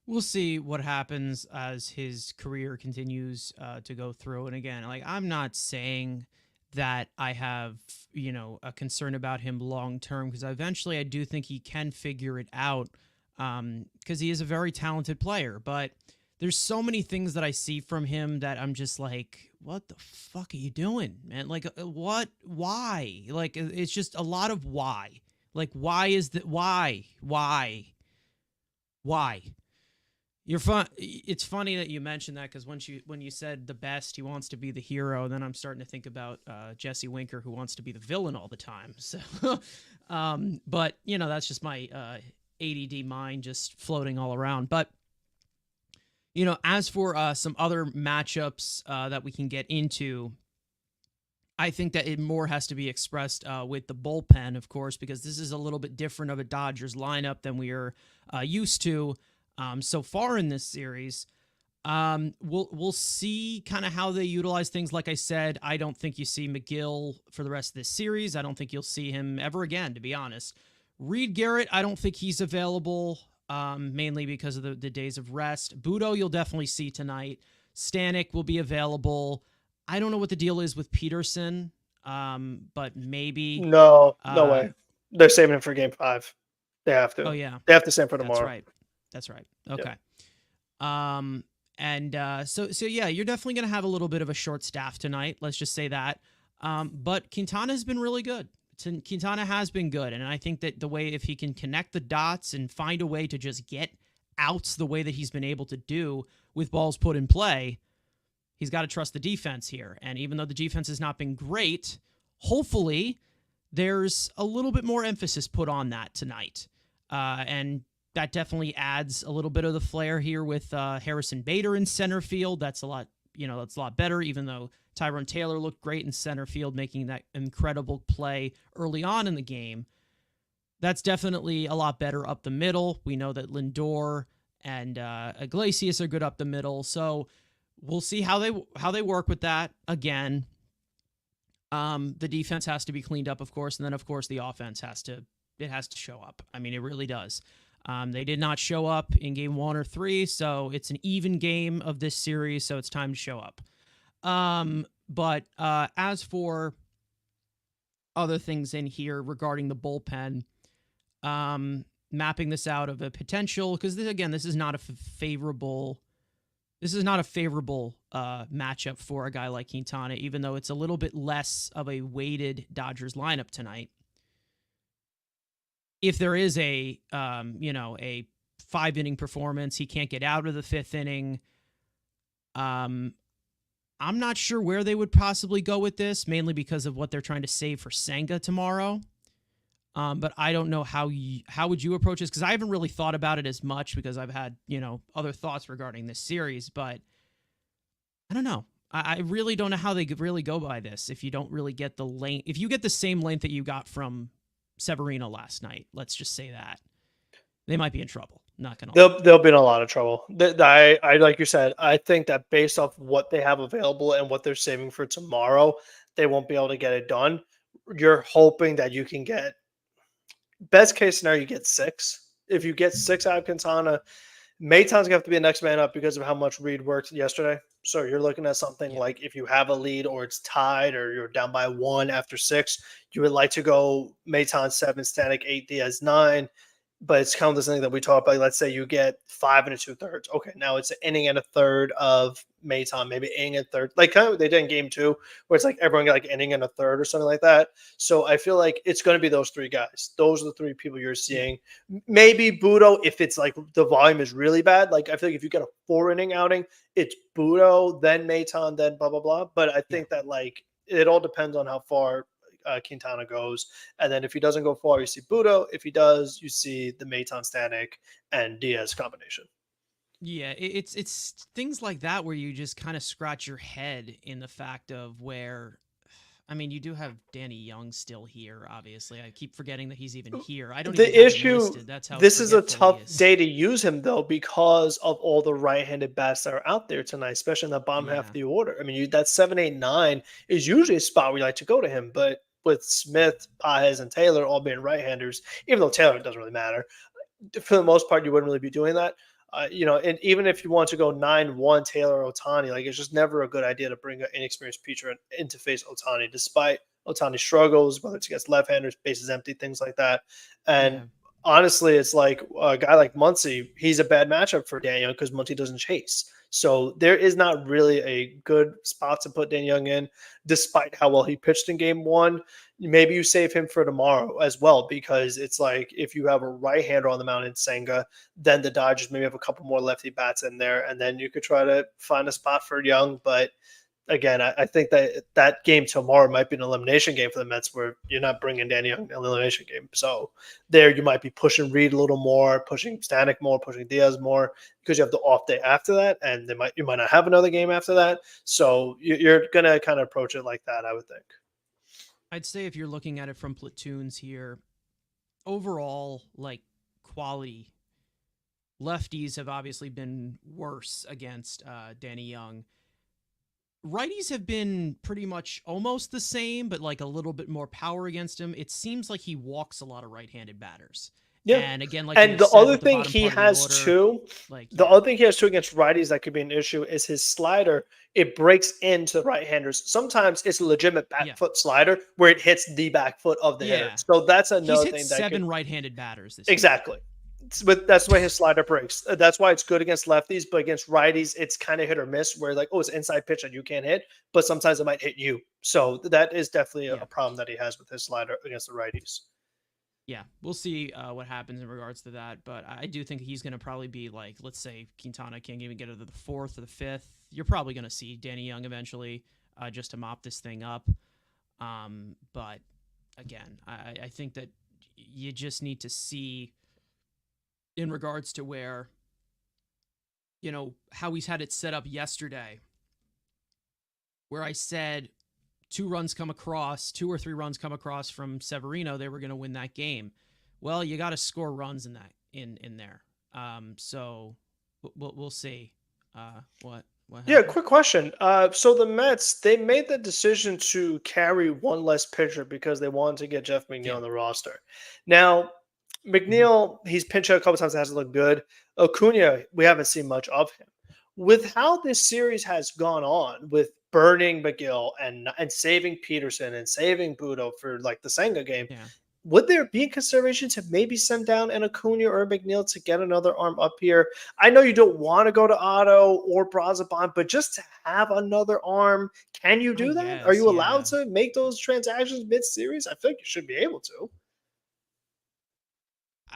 A: We'll see what happens as his career continues to go through. And again, like I'm not saying that I have, a concern about him long term because eventually I do think he can figure it out because he is a very talented player. But there's so many things that I see from him that I'm just like, what the fuck are you doing, man? Like, what? Why? Like, it's just a lot of why. Like, why is that? Why? You're fun. It's funny that you mentioned that because when you said the best, he wants to be the hero. Then I'm starting to think about Jesse Winker, who wants to be the villain all the time. So, but that's just my ADD mind just floating all around. But as for some other matchups that we can get into, I think that it more has to be expressed with the bullpen, of course, because this is a little bit different of a Dodgers lineup than we are used to. So far in this series, we'll see kind of how they utilize things. Like I said, I don't think you see McGill for the rest of this series. I don't think you'll see him ever again, to be honest. Reed Garrett, I don't think he's available, mainly because of the days of rest. Budo, you'll definitely see tonight. Stanek will be available. I don't know what the deal is with Peterson, but maybe.
B: No way. They're saving him for Game 5. They have to.
A: Oh yeah,
B: they have to save for tomorrow.
A: That's right. Okay.
B: Yep.
A: So yeah, you're definitely going to have a little bit of a short staff tonight. Let's just say that. But Quintana has been really good. Quintana has been good. And I think that the way, if he can connect the dots and find a way to just get outs the way that he's been able to do with balls put in play, he's got to trust the defense here. And even though the defense has not been great, hopefully there's a little bit more emphasis put on that tonight. And that definitely adds a little bit of the flair here with Harrison Bader in center field. That's a lot, that's a lot better, even though Tyrone Taylor looked great in center field, making that incredible play early on in the game. That's definitely a lot better up the middle. We know that Lindor and Iglesias are good up the middle. So we'll see how they work with that. Again, the defense has to be cleaned up, of course. And then, of course, the offense has to show up. I mean, it really does. They did not show up in game 1 or 3, so it's an even game of this series, so it's time to show up. But as for other things in here regarding the bullpen, mapping this out of a potential, because this is not a favorable matchup for a guy like Quintana, even though it's a little bit less of a weighted Dodgers lineup tonight. If there is a 5-inning performance, he can't get out of the 5th inning. I'm not sure where they would possibly go with this, mainly because of what they're trying to save for Senga tomorrow. But I don't know how would you approach this, because I haven't really thought about it as much because I've had other thoughts regarding this series. But I don't know. I really don't know how they could really go by this if you don't really get the length. If you get the same length that you got from Severino last night, let's just say that, they might be in trouble. Not gonna lie.
B: They'll be in a lot of trouble. I like you said, I think that based off what they have available and what they're saving for tomorrow, they won't be able to get it done. You're hoping that you can get, best case scenario, you get 6. If you get 6 out of Quintana, Mayton's gonna have to be the next man up because of how much Reed worked yesterday. So you're looking at something
A: Yeah.
B: like if you have a lead or it's tied or you're down by one after six, you would like to go Maton seven, Static eight, Diaz nine. But it's kind of this thing that we talk about. Let's say you get five and a two thirds. Okay, now it's an inning and a third of Maton, maybe inning and a third, like kind of they did in game two, where it's like everyone got like inning and a third or something like that. So I feel like it's going to be those three guys. Those are the three people you're
A: Yeah.
B: seeing. Maybe Budo if it's like the volume is really bad. Like I feel like if you get a four inning outing, it's Budo, then Maton, then blah blah blah. But I
A: Yeah.
B: think that like it all depends on how far Quintana goes. And then if he doesn't go far, you see Budo. If he does, you see the Maton Stanek and Diaz combination.
A: Yeah, it's things like that where you just kind of scratch your head in the fact of where, I mean, you do have Danny Young still here. Obviously, I keep forgetting that he's even here. I don't even
B: The
A: have him
B: issue,
A: listed. That's how
B: this is a
A: forgetful he
B: tough
A: is.
B: day to use him though because of all the right-handed bats that are out there tonight, especially in the bottom half of
A: Yeah,
B: the order. I mean, that 7, 8, 9 is usually a spot where you like to go to him, but with Smith, Paez, and Taylor all being right-handers, even though Taylor doesn't really matter, for the most part, you wouldn't really be doing that. And even if you want to go 9-1 Taylor Otani, like it's just never a good idea to bring an inexperienced pitcher in to face Otani, despite Otani struggles, whether it's against left-handers, bases empty, things like that. And
A: yeah,
B: honestly, it's like a guy like Muncy, he's a bad matchup for Dan Young because Muncy doesn't chase. So there is not really a good spot to put Dan Young in, despite how well he pitched in game one. Maybe you save him for tomorrow as well, because it's like if you have a right hander on the mound in Senga, then the Dodgers maybe have a couple more lefty bats in there, and then you could try to find a spot for Young. But again, I think that game tomorrow might be an elimination game for the Mets, where you're not bringing Danny Young an elimination game. So there, you might be pushing Reed a little more, pushing Stanek more, pushing Diaz more, because you have the off day after that, and you might not have another game after that. So you're gonna kind of approach it like that, I would think.
A: I'd say if you're looking at it from platoons here, overall, like quality, lefties have obviously been worse against Danny Young. Righties have been pretty much almost the same, but like a little bit more power against him. It seems like he walks a lot of right-handed batters.
B: Yeah.
A: And again, like
B: And
A: we've
B: the
A: said
B: other
A: with the
B: thing
A: bottom
B: he
A: part of the
B: has
A: order,
B: too,
A: like
B: the
A: yeah,
B: other thing he has too against righties that could be an issue is his slider. It breaks into right-handers. Sometimes it's a legitimate back
A: yeah,
B: foot slider where it hits the back foot of the hitter.
A: yeah.
B: So that's
A: He's
B: another
A: hit
B: thing that could
A: 7 right-handed batters this year.
B: exactly. But that's the way his slider breaks. That's why it's good against lefties, but against righties, it's kind of hit or miss. Where like, oh, it's inside pitch that you can't hit, but sometimes it might hit you. So that is definitely a
A: Yeah,
B: problem that he has with his slider against the righties.
A: yeah. We'll see what happens in regards to that, but I do think he's going to probably be like, let's say Quintana can't even get to the fourth or the fifth. You're probably going to see Danny Young eventually, just to mop this thing up. But again, I think that you just need to see in regards to where, how he's had it set up yesterday, where I said 2 or 3 runs come across from Severino, they were going to win that game. Well, you got to score runs in that in there. So we'll see. What
B: Yeah,
A: happened?
B: quick question. So the Mets, they made the decision to carry one less pitcher because they wanted to get Jeff McNeil
A: Yeah.
B: on the roster. Now,
A: Hmm.
B: McNeil, he's pinch hit a couple times, it hasn't looked good. Acuna, we haven't seen much of him. With how this series has gone on, with burning McGill and saving Peterson and saving Budo for like the Senga game,
A: Yeah.
B: would there be consideration to maybe send down an Acuna or a McNeil to get another arm up here? I know you don't want to go to Otto or Brazabon, but just to have another arm, can you
A: I
B: do that? Are
A: guess.
B: you allowed
A: Yeah.
B: to make those transactions mid-series? I feel like you should be able to.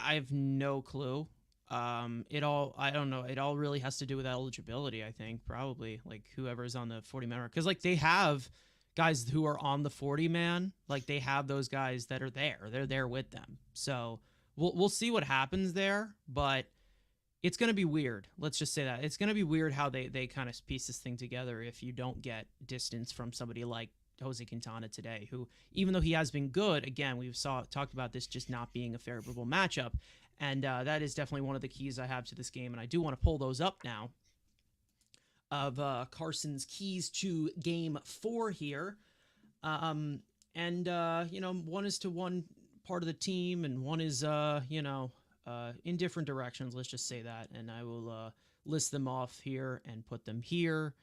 A: I have no clue. I don't know. It all really has to do with eligibility, I think, probably. Like whoever's on the 40 man, because like they have guys who are on the 40 man, like they have those guys that are there. They're there with them. So we'll see what happens there, but it's gonna be weird. Let's just say that. It's gonna be weird how they kind of piece this thing together if you don't get distance from somebody like Jose Quintana today, who, even though he has been good, again, we've talked about this just not being a favorable matchup, and that is definitely one of the keys I have to this game, and I do want to pull those up now of Carson's keys to Game 4 here, and one is to one part of the team, and one is in different directions. Let's just say that, and I will list them off here and put them here.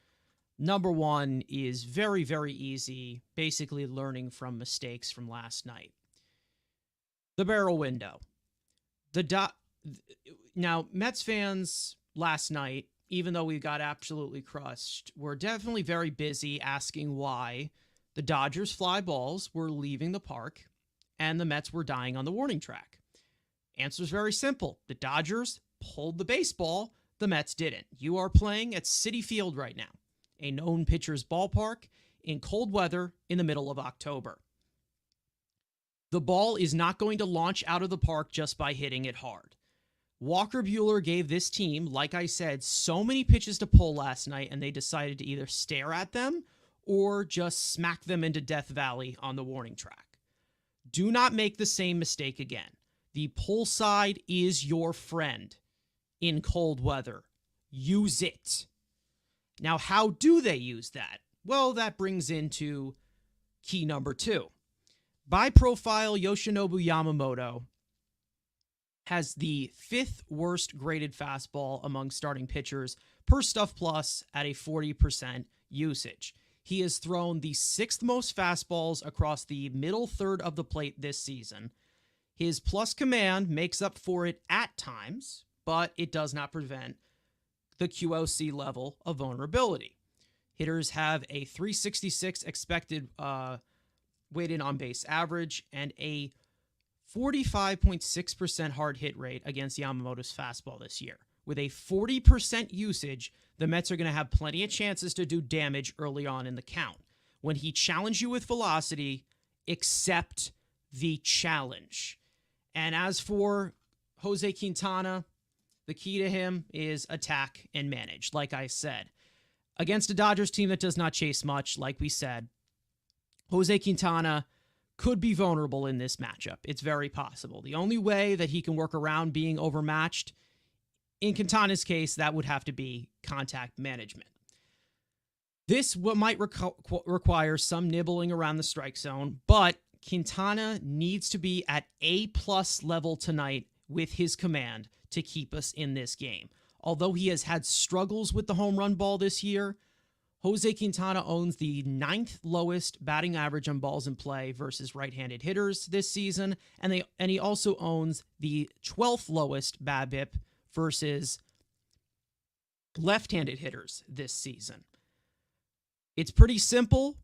A: Number one is very, very easy, basically learning from mistakes from last night. The barrel window. Now, Mets fans last night, even though we got absolutely crushed, were definitely very busy asking why the Dodgers fly balls were leaving the park and the Mets were dying on the warning track. Answer is very simple. The Dodgers pulled the baseball, the Mets didn't. You are playing at Citi Field right now, a known pitcher's ballpark in cold weather in the middle of October. The ball is not going to launch out of the park just by hitting it hard. Walker Buehler gave this team, like I said, so many pitches to pull last night, and they decided to either stare at them or just smack them into Death Valley on the warning track. Do not make the same mistake again. The pull side is your friend in cold weather. Use it. Now, how do they use that? Well, that brings into key number 2. By profile, Yoshinobu Yamamoto has the 5th worst graded fastball among starting pitchers per Stuff Plus at a 40% usage. He has thrown the 6th most fastballs across the middle third of the plate this season. His plus command makes up for it at times, but it does not prevent the QOC level of vulnerability. Hitters have a 366 expected weighted on base average and a 45.6% hard hit rate against Yamamoto's fastball this year. With a 40% usage, the Mets are going to have plenty of chances to do damage early on in the count. When he challenged you with velocity, accept the challenge. And as for Jose Quintana, the key to him is attack and manage, like I said. Against a Dodgers team that does not chase much, like we said, Jose Quintana could be vulnerable in this matchup. It's very possible. The only way that he can work around being overmatched, in Quintana's case, that would have to be contact management. This might require some nibbling around the strike zone, but Quintana needs to be at A+ level tonight with his command to keep us in this game. Although he has had struggles with the home run ball this year, Jose Quintana owns the 9th lowest batting average on balls in play versus right-handed hitters this season, and he also owns the 12th lowest BABIP versus left-handed hitters this season. It's pretty simple.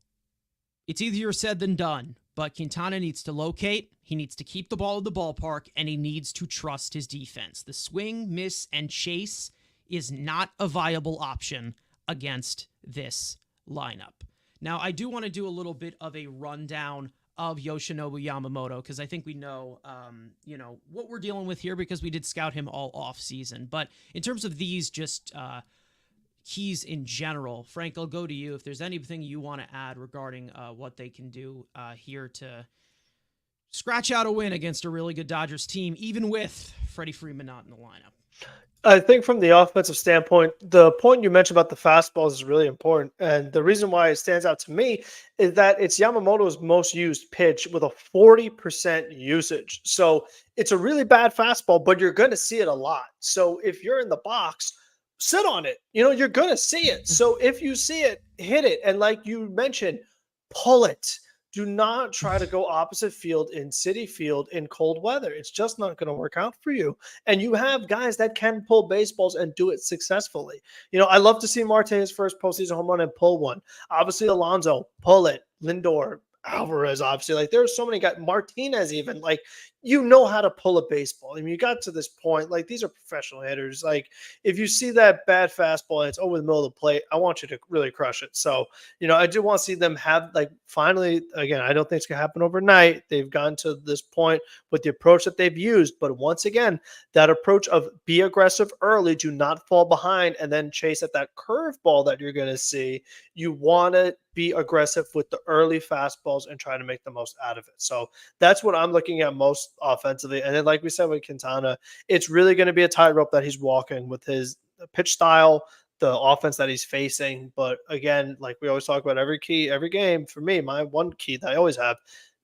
A: It's easier said than done, but Quintana needs to locate, he needs to keep the ball in the ballpark, and he needs to trust his defense. The swing, miss, and chase is not a viable option against this lineup. Now, I do want to do a little bit of a rundown of Yoshinobu Yamamoto because I think we know, what we're dealing with here because we did scout him all off season. But in terms of these just keys in general, Frank, I'll go to you if there's anything you want to add regarding what they can do here to scratch out a win against a really good Dodgers team, even with Freddie Freeman not in the lineup.
B: I think from the offensive standpoint, the point you mentioned about the fastballs is really important. And the reason why it stands out to me is that it's Yamamoto's most used pitch with a 40% usage. So it's a really bad fastball, but you're going to see it a lot. So if you're in the box, sit on it. You're going to see it. So if you see it, hit it. And like you mentioned, pull it. Do not try to go opposite field in Citi Field in cold weather. It's just not going to work out for you. And you have guys that can pull baseballs and do it successfully. I llove to see Marte's first postseason home run and pull one. Obviously, Alonso, pull it. Lindor, Alvarez, obviously. Like, there's so many guys. Martinez, even. Like, how to pull a baseball. I mean, you got to this point. Like, these are professional hitters. Like, if you see that bad fastball and it's over the middle of the plate, I want you to really crush it. So, I do want to see them have, finally, again, I don't think it's going to happen overnight. They've gotten to this point with the approach that they've used. But once again, that approach of be aggressive early, do not fall behind, and then chase at that curveball that you're going to see. You want to be aggressive with the early fastballs and try to make the most out of it. So that's what I'm looking at most offensively. And then, like we said with Quintana, it's really going to be a tightrope that he's walking with his pitch style, the offense that he's facing. But again, like we always talk about, every game for me, my one key that I always have,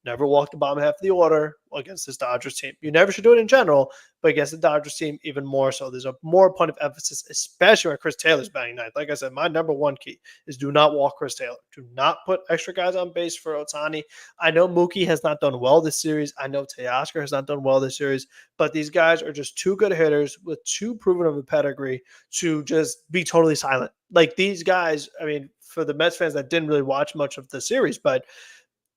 B: Never walk the bottom half of the order against this Dodgers team. You never should do it in general, but against the Dodgers team, even more so. There's a more point of emphasis, especially when Chris Taylor's batting ninth. Like I said, my number one key is do not walk Chris Taylor. Do not put extra guys on base for Ohtani. I know Mookie has not done well this series. I know Teoscar has not done well this series, but these guys are just too good hitters with too proven of a pedigree to just be totally silent. Like these guys, I mean, for the Mets fans that didn't really watch much of the series, but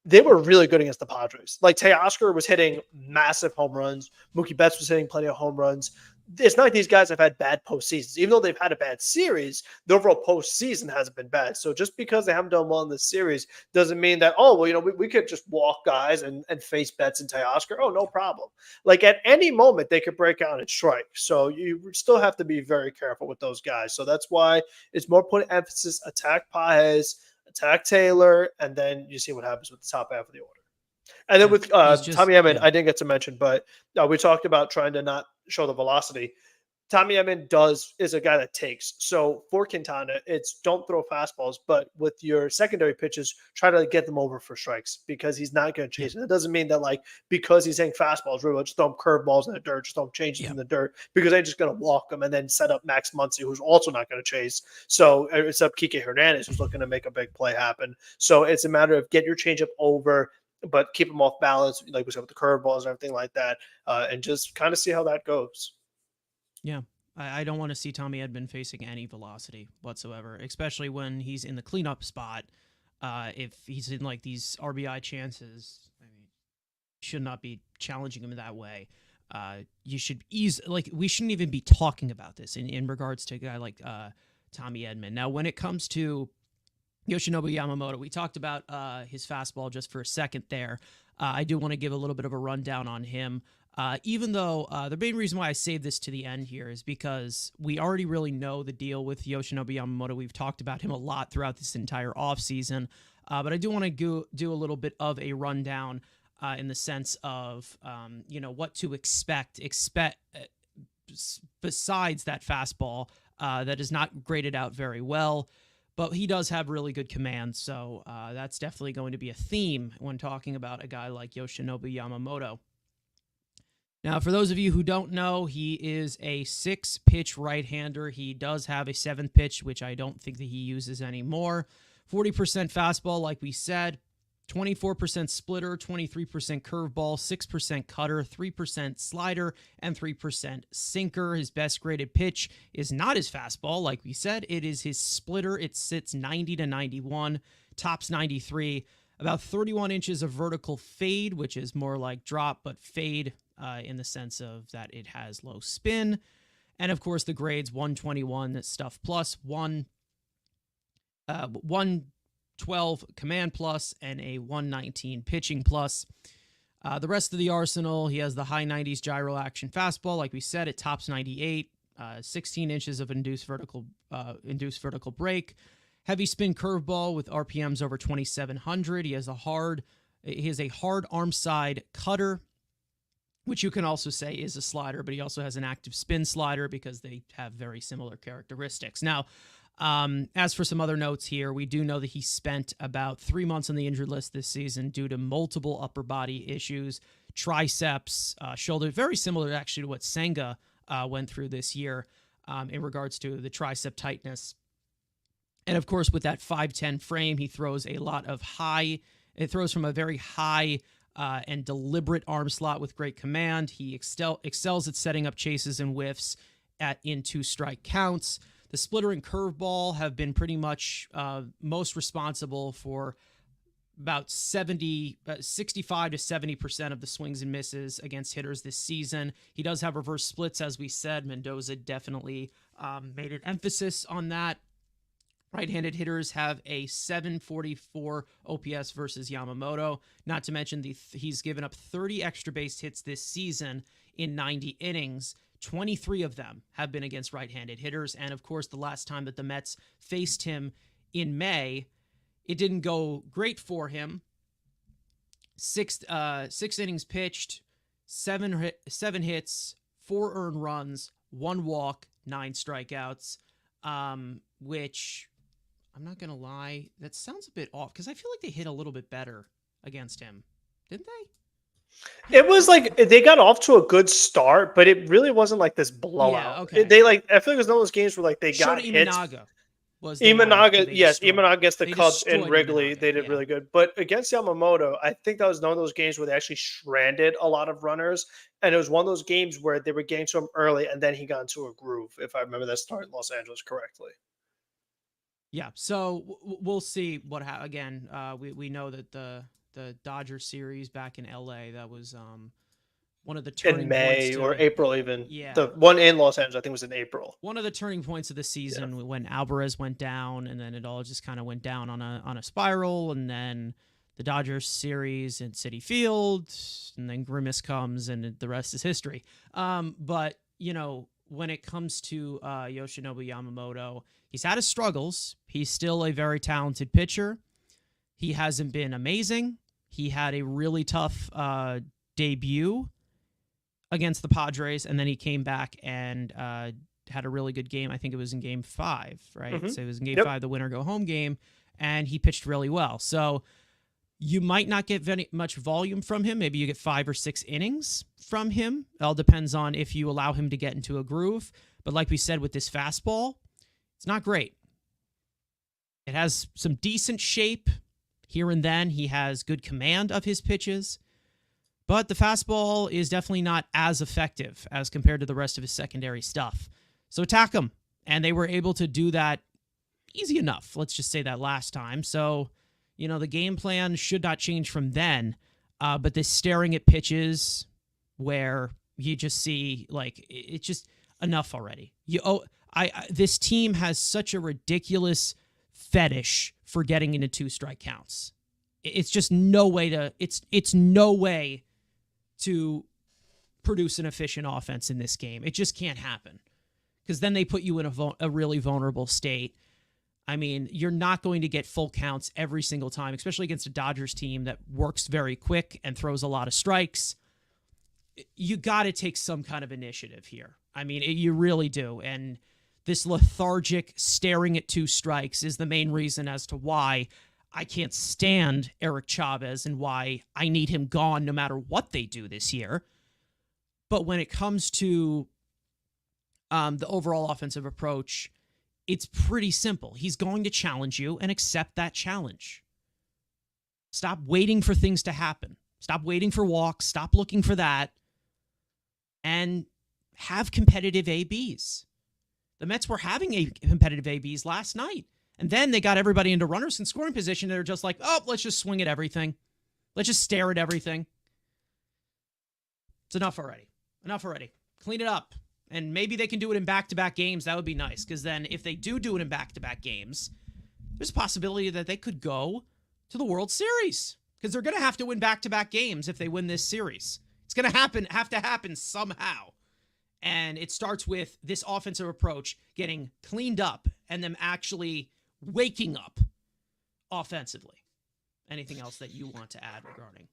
B: they were really good against the Padres. Like Teoscar was hitting massive home runs. Mookie Betts was hitting plenty of home runs. It's not like these guys have had bad postseasons. Even though they've had a bad series, the overall postseason hasn't been bad. So just because they haven't done well in this series doesn't mean that, oh, well, we could just walk guys and face Betts and Teoscar. Oh, no problem. Like at any moment, they could break out and strike. So you still have to be very careful with those guys. So that's why it's more point of emphasis, attack Pages, attack Taylor, and then you see what happens with the top half of the order. And then with Tommy Edman, I didn't get to mention, but we talked about trying to not show the velocity. Tommy Edman is a guy that takes. So for Quintana, it's don't throw fastballs, but with your secondary pitches, try to get them over for strikes because he's not going to chase it. It doesn't mean that because he's hitting fastballs, really just throw him curveballs in the dirt, just don't change it in the dirt because they're just going to walk them and then set up Max Muncy, who's also not going to chase. So it's up Kike Hernandez, who's looking to make a big play happen. So it's a matter of get your changeup over, but keep them off balance, like we said with the curveballs and everything like that, and just kind of see how that goes.
A: Yeah, I don't want to see Tommy Edman facing any velocity whatsoever, especially when he's in the cleanup spot. If he's in these RBI chances, I mean, should not be challenging him that way. You should we shouldn't even be talking about this in regards to a guy like Tommy Edman. Now, when it comes to Yoshinobu Yamamoto, we talked about his fastball just for a second there. I do want to give a little bit of a rundown on him. Even though the main reason why I saved this to the end here is because we already really know the deal with Yoshinobu Yamamoto. We've talked about him a lot throughout this entire offseason. But I do want to do a little bit of a rundown in the sense of, what to expect besides that fastball that is not graded out very well. But he does have really good command, so that's definitely going to be a theme when talking about a guy like Yoshinobu Yamamoto. Now, for those of you who don't know, he is a 6-pitch right-hander. He does have a 7th pitch, which I don't think that he uses anymore. 40% fastball, like we said. 24% splitter, 23% curveball, 6% cutter, 3% slider, and 3% sinker. His best graded pitch is not his fastball, like we said. It is his splitter. It sits 90 to 91, tops 93. About 31 inches of vertical fade, which is more like drop, but fade in the sense of that it has low spin. And of course, the grades 121 stuff plus, 112 command plus, and a 119 pitching plus. The rest of the arsenal, he has the high 90s gyro action fastball. Like we said, it tops 98, 16 inches of induced vertical break. Heavy spin curveball with RPMs over 2,700. He has a hard arm side cutter, which you can also say is a slider, but he also has an active spin slider because they have very similar characteristics. Now, as for some other notes here, we do know that he spent about 3 months on the injured list this season due to multiple upper body issues, triceps, shoulder, very similar actually to what Senga went through this year in regards to the tricep tightness. And of course, with that 5'10 frame, he throws it throws from a very high and deliberate arm slot with great command. He excels at setting up chases and whiffs in 2-strike counts. The splitter and curveball have been pretty much most responsible for about 65 to 70% of the swings and misses against hitters this season. He does have reverse splits, as we said. Mendoza definitely made an emphasis on that. Right-handed hitters have a 744 OPS versus Yamamoto. Not to mention he's given up 30 extra base hits this season in 90 innings. 23 of them have been against right-handed hitters. And of course, the last time that the Mets faced him in May, it didn't go great for him. Six innings pitched, seven hits, 4 earned runs, 1 walk, 9 strikeouts, which I'm not going to lie, that sounds a bit off because I feel like they hit a little bit better against him. didn't they?
B: It was like they got off to a good start, but it really wasn't like this
A: Yeah,
B: blowout.
A: okay.
B: They like I feel like it was one of those games where like they
A: Shota
B: got hits.
A: Imanaga was the one that they destroyed.
B: Imanaga against the
A: They
B: Cubs in
A: destroyed
B: Wrigley,
A: Imanaga.
B: they did
A: Yeah.
B: really good. But against Yamamoto, I think that was one of those games where they actually stranded a lot of runners. And it was one of those games where they were getting to him early and then he got into a groove, if I remember that start in Los Angeles correctly.
A: Yeah. So we'll see what again. We know that the Dodger series back in LA, that was one of the
B: In
A: turning points
B: May or
A: to,
B: April even.
A: yeah,
B: The one in Los Angeles, I think was in April.
A: one of the turning points of the
B: Yeah.
A: season when Alvarez went down, and then it all just kind of went down on a spiral, and then the Dodgers series in Citi Field, and then Grimace comes, and the rest is history. But when it comes to Yoshinobu Yamamoto, he's had his struggles. He's still a very talented pitcher. He hasn't been amazing. He had a really tough debut against the Padres, and then he came back and had a really good game. I think it was in Game 5, right?
B: Mm-hmm.
A: So it was in Game
B: Yep.
A: 5, the winner go home game, and he pitched really well. So you might not get very much volume from him. Maybe you get 5 or 6 innings from him. It all depends on if you allow him to get into a groove. But like we said with this fastball, it's not great. It has some decent shape here and then. He has good command of his pitches. But the fastball is definitely not as effective as compared to the rest of his secondary stuff. So attack him. And they were able to do that easy enough. Let's just say that last time. So, the game plan should not change from then. But this staring at pitches where you just see, like, it's just enough already. This team has such a ridiculous fetish for getting into 2-strike counts. It's just no way it's no way to produce an efficient offense in this game. It just can't happen, because then they put you in a really vulnerable state. I mean, you're not going to get full counts every single time, especially against a Dodgers team that works very quick and throws a lot of strikes. You got to take some kind of initiative here. I mean, you really do. And this lethargic staring at 2 strikes is the main reason as to why I can't stand Eric Chavez and why I need him gone no matter what they do this year. But when it comes to the overall offensive approach, it's pretty simple. He's going to challenge you and accept that challenge. Stop waiting for things to happen. Stop waiting for walks. Stop looking for that. And have competitive ABs. The Mets were having competitive ABs last night. And then they got everybody into runners in scoring position. They're just like, oh, let's just swing at everything. Let's just stare at everything. It's enough already. Enough already. Clean it up. And maybe they can do it in back-to-back games. That would be nice. Because then if they do it in back-to-back games, there's a possibility that they could go to the World Series. Because they're going to have to win back-to-back games if they win this series. It's going to have to happen somehow. And it starts with this offensive approach getting cleaned up and them actually waking up offensively. Anything else that you want to add regarding?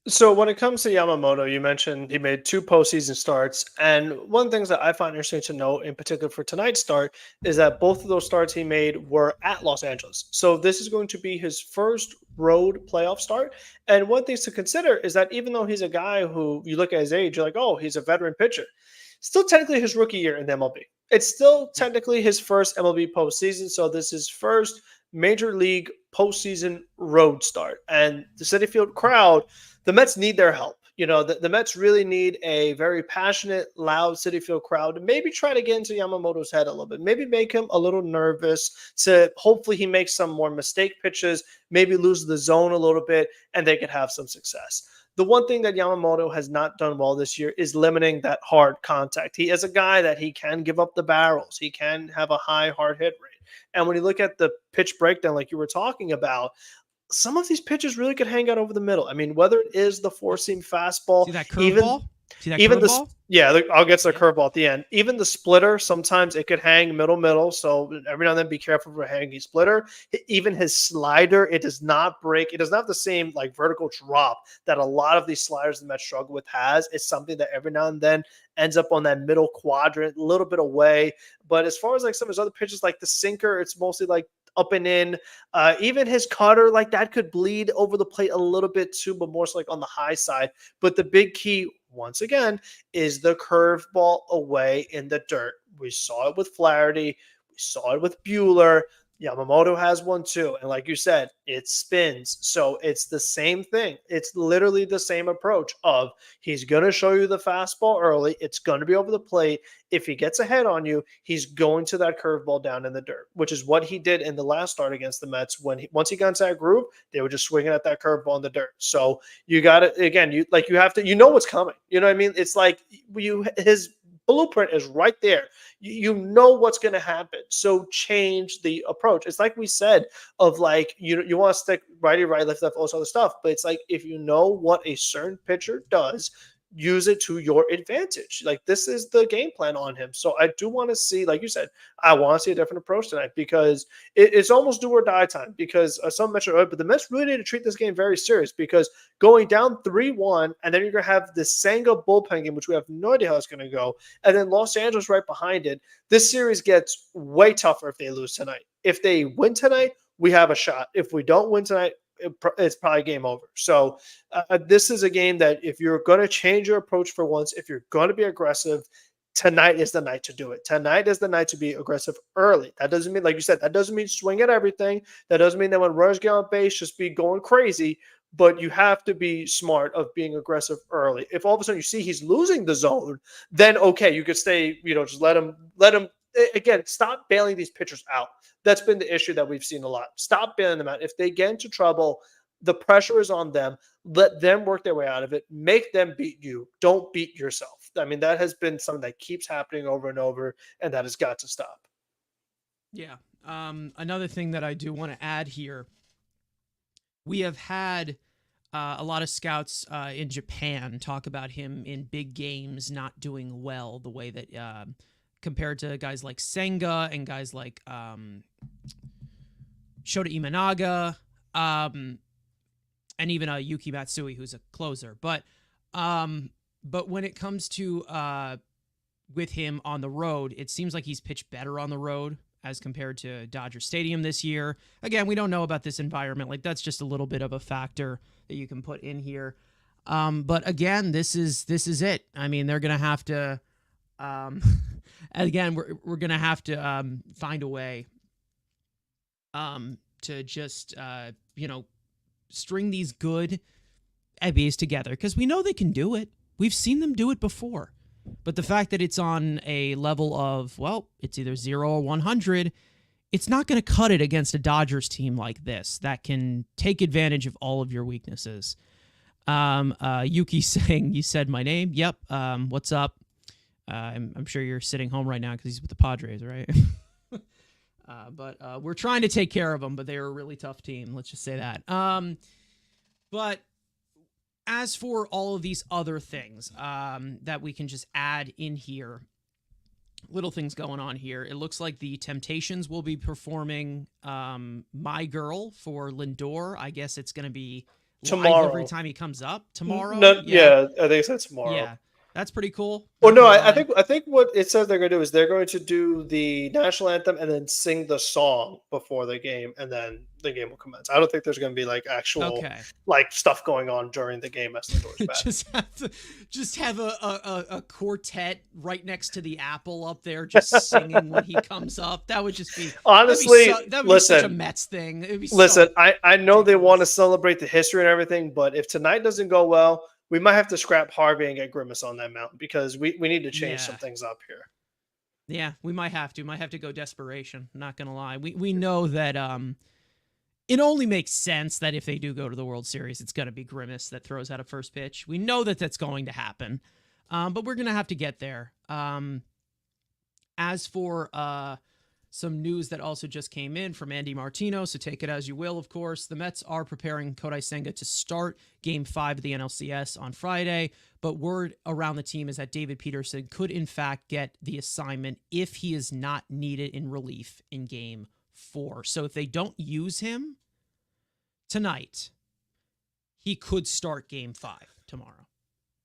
B: So when it comes to Yamamoto, you mentioned he made 2 postseason starts, and one of the things that I find interesting to note, in particular for tonight's start, is that both of those starts he made were at Los Angeles. So this is going to be his first road playoff start. And one thing to consider is that even though he's a guy who you look at his age, you're like, oh, he's a veteran pitcher. Still technically his rookie year in the MLB. It's still technically his first MLB postseason. So this is first major league postseason road start. And the Citi Field crowd, the Mets need their help. The Mets really need a very passionate, loud Citi Field crowd to maybe try to get into Yamamoto's head a little bit, maybe make him a little nervous, to hopefully he makes some more mistake pitches, maybe lose the zone a little bit, and they could have some success. The one thing that Yamamoto has not done well this year is limiting that hard contact. He is a guy that he can give up the barrels. He can have a high hard hit rate. And when you look at the pitch breakdown, like you were talking about, some of these pitches really could hang out over the middle. I mean, whether it is the 4-seam fastball,
A: See that curveball?
B: I'll get to the curveball at the end. Even the splitter, sometimes it could hang middle. So every now and then, be careful for a hanging splitter. Even his slider, it does not break. It does not have the same like vertical drop that a lot of these sliders the Mets struggle with has. It's something that every now and then ends up on that middle quadrant, a little bit away. But as far as like some of his other pitches, like the sinker, it's mostly like up and in. Even his cutter, like that could bleed over the plate a little bit too, but more so like on the high side. But the big key, once again, is the curveball away in the dirt. We saw it with Flaherty. We saw it with Bueller. Yamamoto has one too. And like you said, it spins. So it's the same thing. It's literally the same approach of he's going to show you the fastball early. It's going to be over the plate. If he gets ahead on you, he's going to that curveball down in the dirt, which is what he did in the last start against the Mets. Once he got into that groove, they were just swinging at that curveball in the dirt. So you got to, again, you have to, what's coming. You know what I mean? It's like his blueprint is right there. You know what's going to happen. So change the approach. It's like we said of like, you want to stick righty, right, left, all this other stuff. But it's like, if you know what a certain pitcher does, use it to your advantage. Like this is the game plan on him. So I do want to see, like you said, I want to see a different approach tonight because it's almost do or die time because some mentioned earlier, but the Mets really need to treat this game very serious because going down 3-1 and then you're going to have the Senga bullpen game, which we have no idea how it's going to go. And then Los Angeles right behind it. This series gets way tougher if they lose tonight. If they win tonight, we have a shot. If we don't win tonight, it's probably game over. So this is a game that if you're going to change your approach for once, if you're going to be aggressive, tonight is the night to do it. Tonight is the night to be aggressive early. That doesn't mean, like you said, that doesn't mean swing at everything. That doesn't mean that when runners get on base, just be going crazy. But you have to be smart of being aggressive early. If all of a sudden you see he's losing the zone, then okay, you could stay, just let him again, stop bailing these pitchers out. That's been the issue that we've seen a lot. Stop bailing them out. If they get into trouble, the pressure is on them. Let them work their way out of it. Make them beat you. Don't beat yourself. I mean, that has been something that keeps happening over and over, and that has got to stop.
A: Yeah. Another thing that I do want to add here, we have had a lot of scouts in Japan talk about him in big games not doing well the way that compared to guys like Senga and guys like Shota Imanaga, and even Yuki Matsui, who's a closer. But when it comes to with him on the road, it seems like he's pitched better on the road as compared to Dodger Stadium this year. Again, we don't know about this environment. Like that's just a little bit of a factor that you can put in here. But again, this is it. I mean, they're gonna have to. Again, we're gonna have to find a way to just string these good ABs together because we know they can do it. We've seen them do it before. But the fact that it's on a level of, well, it's either 0 or 100, it's not going to cut it against a Dodgers team like this that can take advantage of all of your weaknesses. Yuki saying, you said my name. Yep. What's up? I'm sure you're sitting home right now because he's with the Padres, right? But we're trying to take care of them, but they're a really tough team. Let's just say that. But as for all of these other things that we can just add in here, little things going on here. It looks like the Temptations will be performing My Girl for Lindor. I guess it's going to be
B: tomorrow
A: every time he comes up. Tomorrow?
B: No, yeah, I think it's tomorrow.
A: Yeah. That's pretty cool.
B: Well, no, I think what it says they're going to do is they're going to do the national anthem and then sing the song before the game, and then the game will commence. I don't think there's going to be like actual like stuff going on during the game as the doors back.
A: just have a quartet right next to the Apple up there, just singing when he comes up. That would just be
B: honestly.
A: That would be such a Mets thing.
B: I know they want to celebrate the history and everything, but if tonight doesn't go well, we might have to scrap Harvey and get Grimace on that mountain because we need to change some things up here.
A: Yeah, we might have to. Might have to go desperation. I'm not going to lie. We know that it only makes sense that if they do go to the World Series, it's going to be Grimace that throws out a first pitch. We know that that's going to happen, but we're going to have to get there. As for some news that also just came in from Andy Martino, so take it as you will, of course. The Mets are preparing Kodai Senga to start Game 5 of the NLCS on Friday, but word around the team is that David Peterson could, in fact, get the assignment if he is not needed in relief in Game 4. So if they don't use him tonight, he could start Game 5 tomorrow.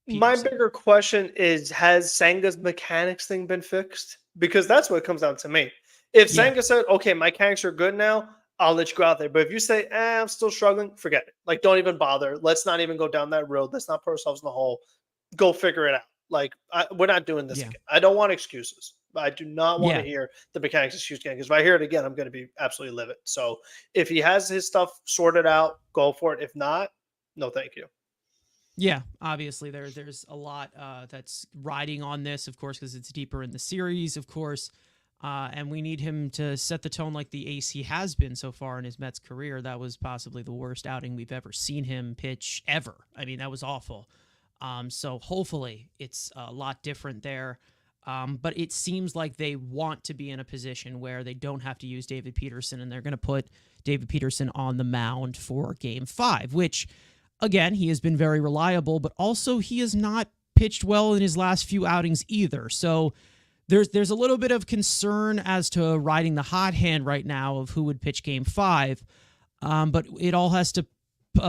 A: Peterson.
B: My bigger question is, has Senga's mechanics thing been fixed? Because that's what it comes down to me. If Senga said, okay, my mechanics are good now, I'll let you go out there. But if you say, I'm still struggling, forget it. Like, don't even bother. Let's not even go down that road. Let's not put ourselves in the hole. Go figure it out. Like, we're not doing this
A: Yeah.
B: again. I don't want excuses. I do not want to
A: Yeah.
B: hear the mechanics excuse again, because if I hear it again, I'm going to be absolutely livid. So if he has his stuff sorted out, go for it. If not, no, thank you.
A: Yeah, obviously there's a lot that's riding on this, of course, because it's deeper in the series, of course, and we need him to set the tone like the ace he has been so far in his Mets career. That was possibly the worst outing we've ever seen him pitch ever. I mean, that was awful. So hopefully it's a lot different there. But it seems like they want to be in a position where they don't have to use David Peterson, and they're going to put David Peterson on the mound for Game 5, which, again, he has been very reliable, but also he has not pitched well in his last few outings either. So there's a little bit of concern as to riding the hot hand right now of who would pitch Game 5. But it all has to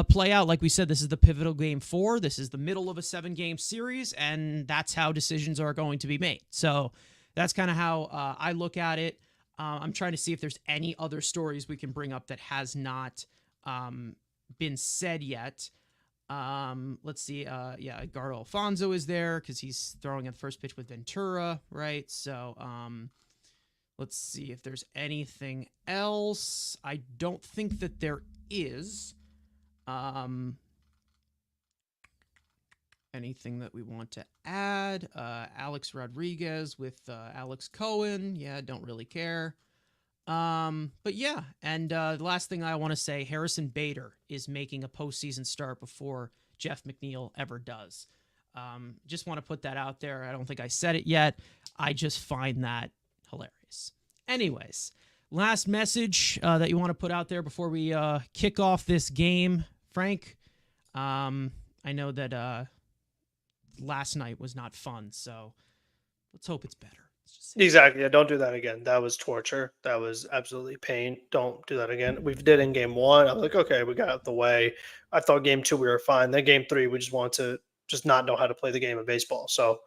A: play out. Like we said, this is the pivotal Game 4. This is the middle of a 7-game series, and that's how decisions are going to be made. So that's kind of how I look at it. I'm trying to see if there's any other stories we can bring up that has not been said yet. Let's see. Yeah, Edgardo Alfonso is there because he's throwing at the first pitch with Ventura, right? So, let's see if there's anything else. I don't think that there is. Anything that we want to add? Alex Rodriguez with Alex Cohen. Yeah, don't really care. But yeah, and the last thing I want to say, Harrison Bader is making a postseason start before Jeff McNeil ever does. Just want to put that out there. I don't think I said it yet. I just find that hilarious. Anyways, last message that you want to put out there before we kick off this game, Frank. I know that last night was not fun, so let's hope it's better.
B: Exactly. Yeah, don't do that again. That was torture. That was absolutely pain. Don't do that again. We did in Game 1. I was like, okay, we got out the way. I thought Game 2 we were fine. Then Game 3 we just want to just not know how to play the game of baseball. So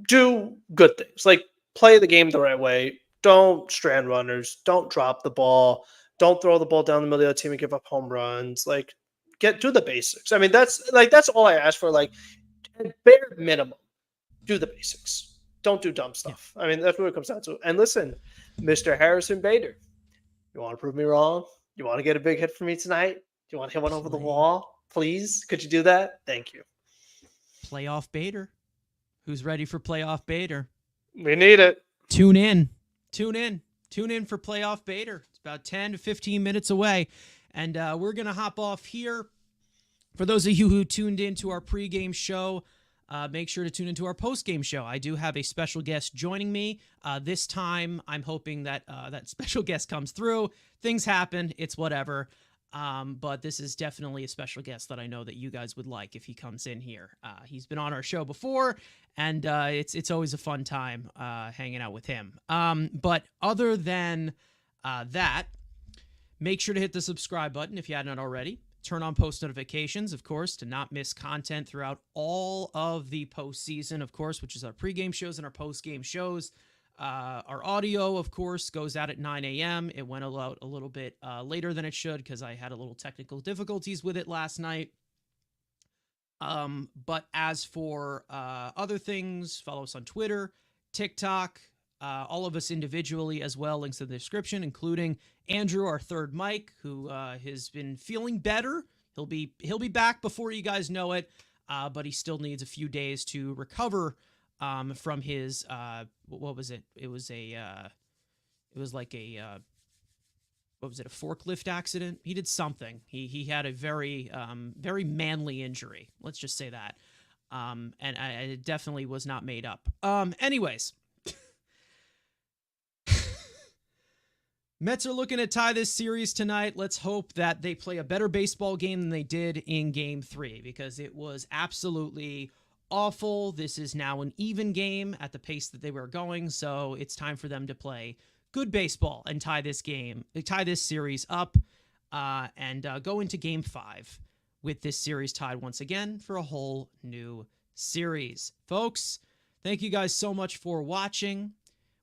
B: do good things. Like, play the game the right way. Don't strand runners. Don't drop the ball. Don't throw the ball down the middle of the team and give up home runs. Like, do the basics. I mean, that's all I ask for. Like, at bare minimum, do the basics. Don't do dumb stuff. Yeah. I mean, that's what it comes down to. And listen, Mr. Harrison Bader, you want to prove me wrong? You want to get a big hit for me tonight? Do you want to hit one over the wall? Please? Could you do that? Thank you.
A: Playoff Bader. Who's ready for playoff Bader?
B: We need it.
A: Tune in for playoff Bader. It's about 10 to 15 minutes away. And we're going to hop off here. For those of you who tuned in to our pregame show, make sure to tune into our post-game show. I do have a special guest joining me. This time, I'm hoping that that special guest comes through. Things happen. It's whatever. But this is definitely a special guest that I know that you guys would like if he comes in here. He's been on our show before, and it's always a fun time hanging out with him. But other than that, make sure to hit the subscribe button if you hadn't already. Turn on post notifications, of course, to not miss content throughout all of the postseason, of course, which is our pregame shows and our postgame shows. Our audio, of course, goes out at 9 a.m. It went out a little bit later than it should because I had a little technical difficulties with it last night. But as for other things, follow us on Twitter, TikTok, all of us individually as well. Links in the description, including Andrew, our third mic, who has been feeling better. He'll be back before you guys know it, but he still needs a few days to recover from his what was it? It was like a what was it? A forklift accident? He did something. He had a very very manly injury. Let's just say that. And it definitely was not made up. Anyways. Mets are looking to tie this series tonight. Let's hope that they play a better baseball game than they did in Game 3 because it was absolutely awful. This is now an even game at the pace that they were going, so it's time for them to play good baseball and tie this series up, and go into Game 5 with this series tied once again for a whole new series. Folks, thank you guys so much for watching.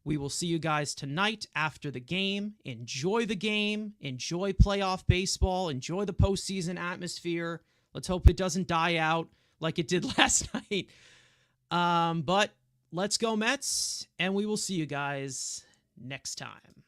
A: We will see you guys tonight after the game. Enjoy the game. Enjoy playoff baseball. Enjoy the postseason atmosphere. Let's hope it doesn't die out like it did last night. But let's go Mets, and we will see you guys next time.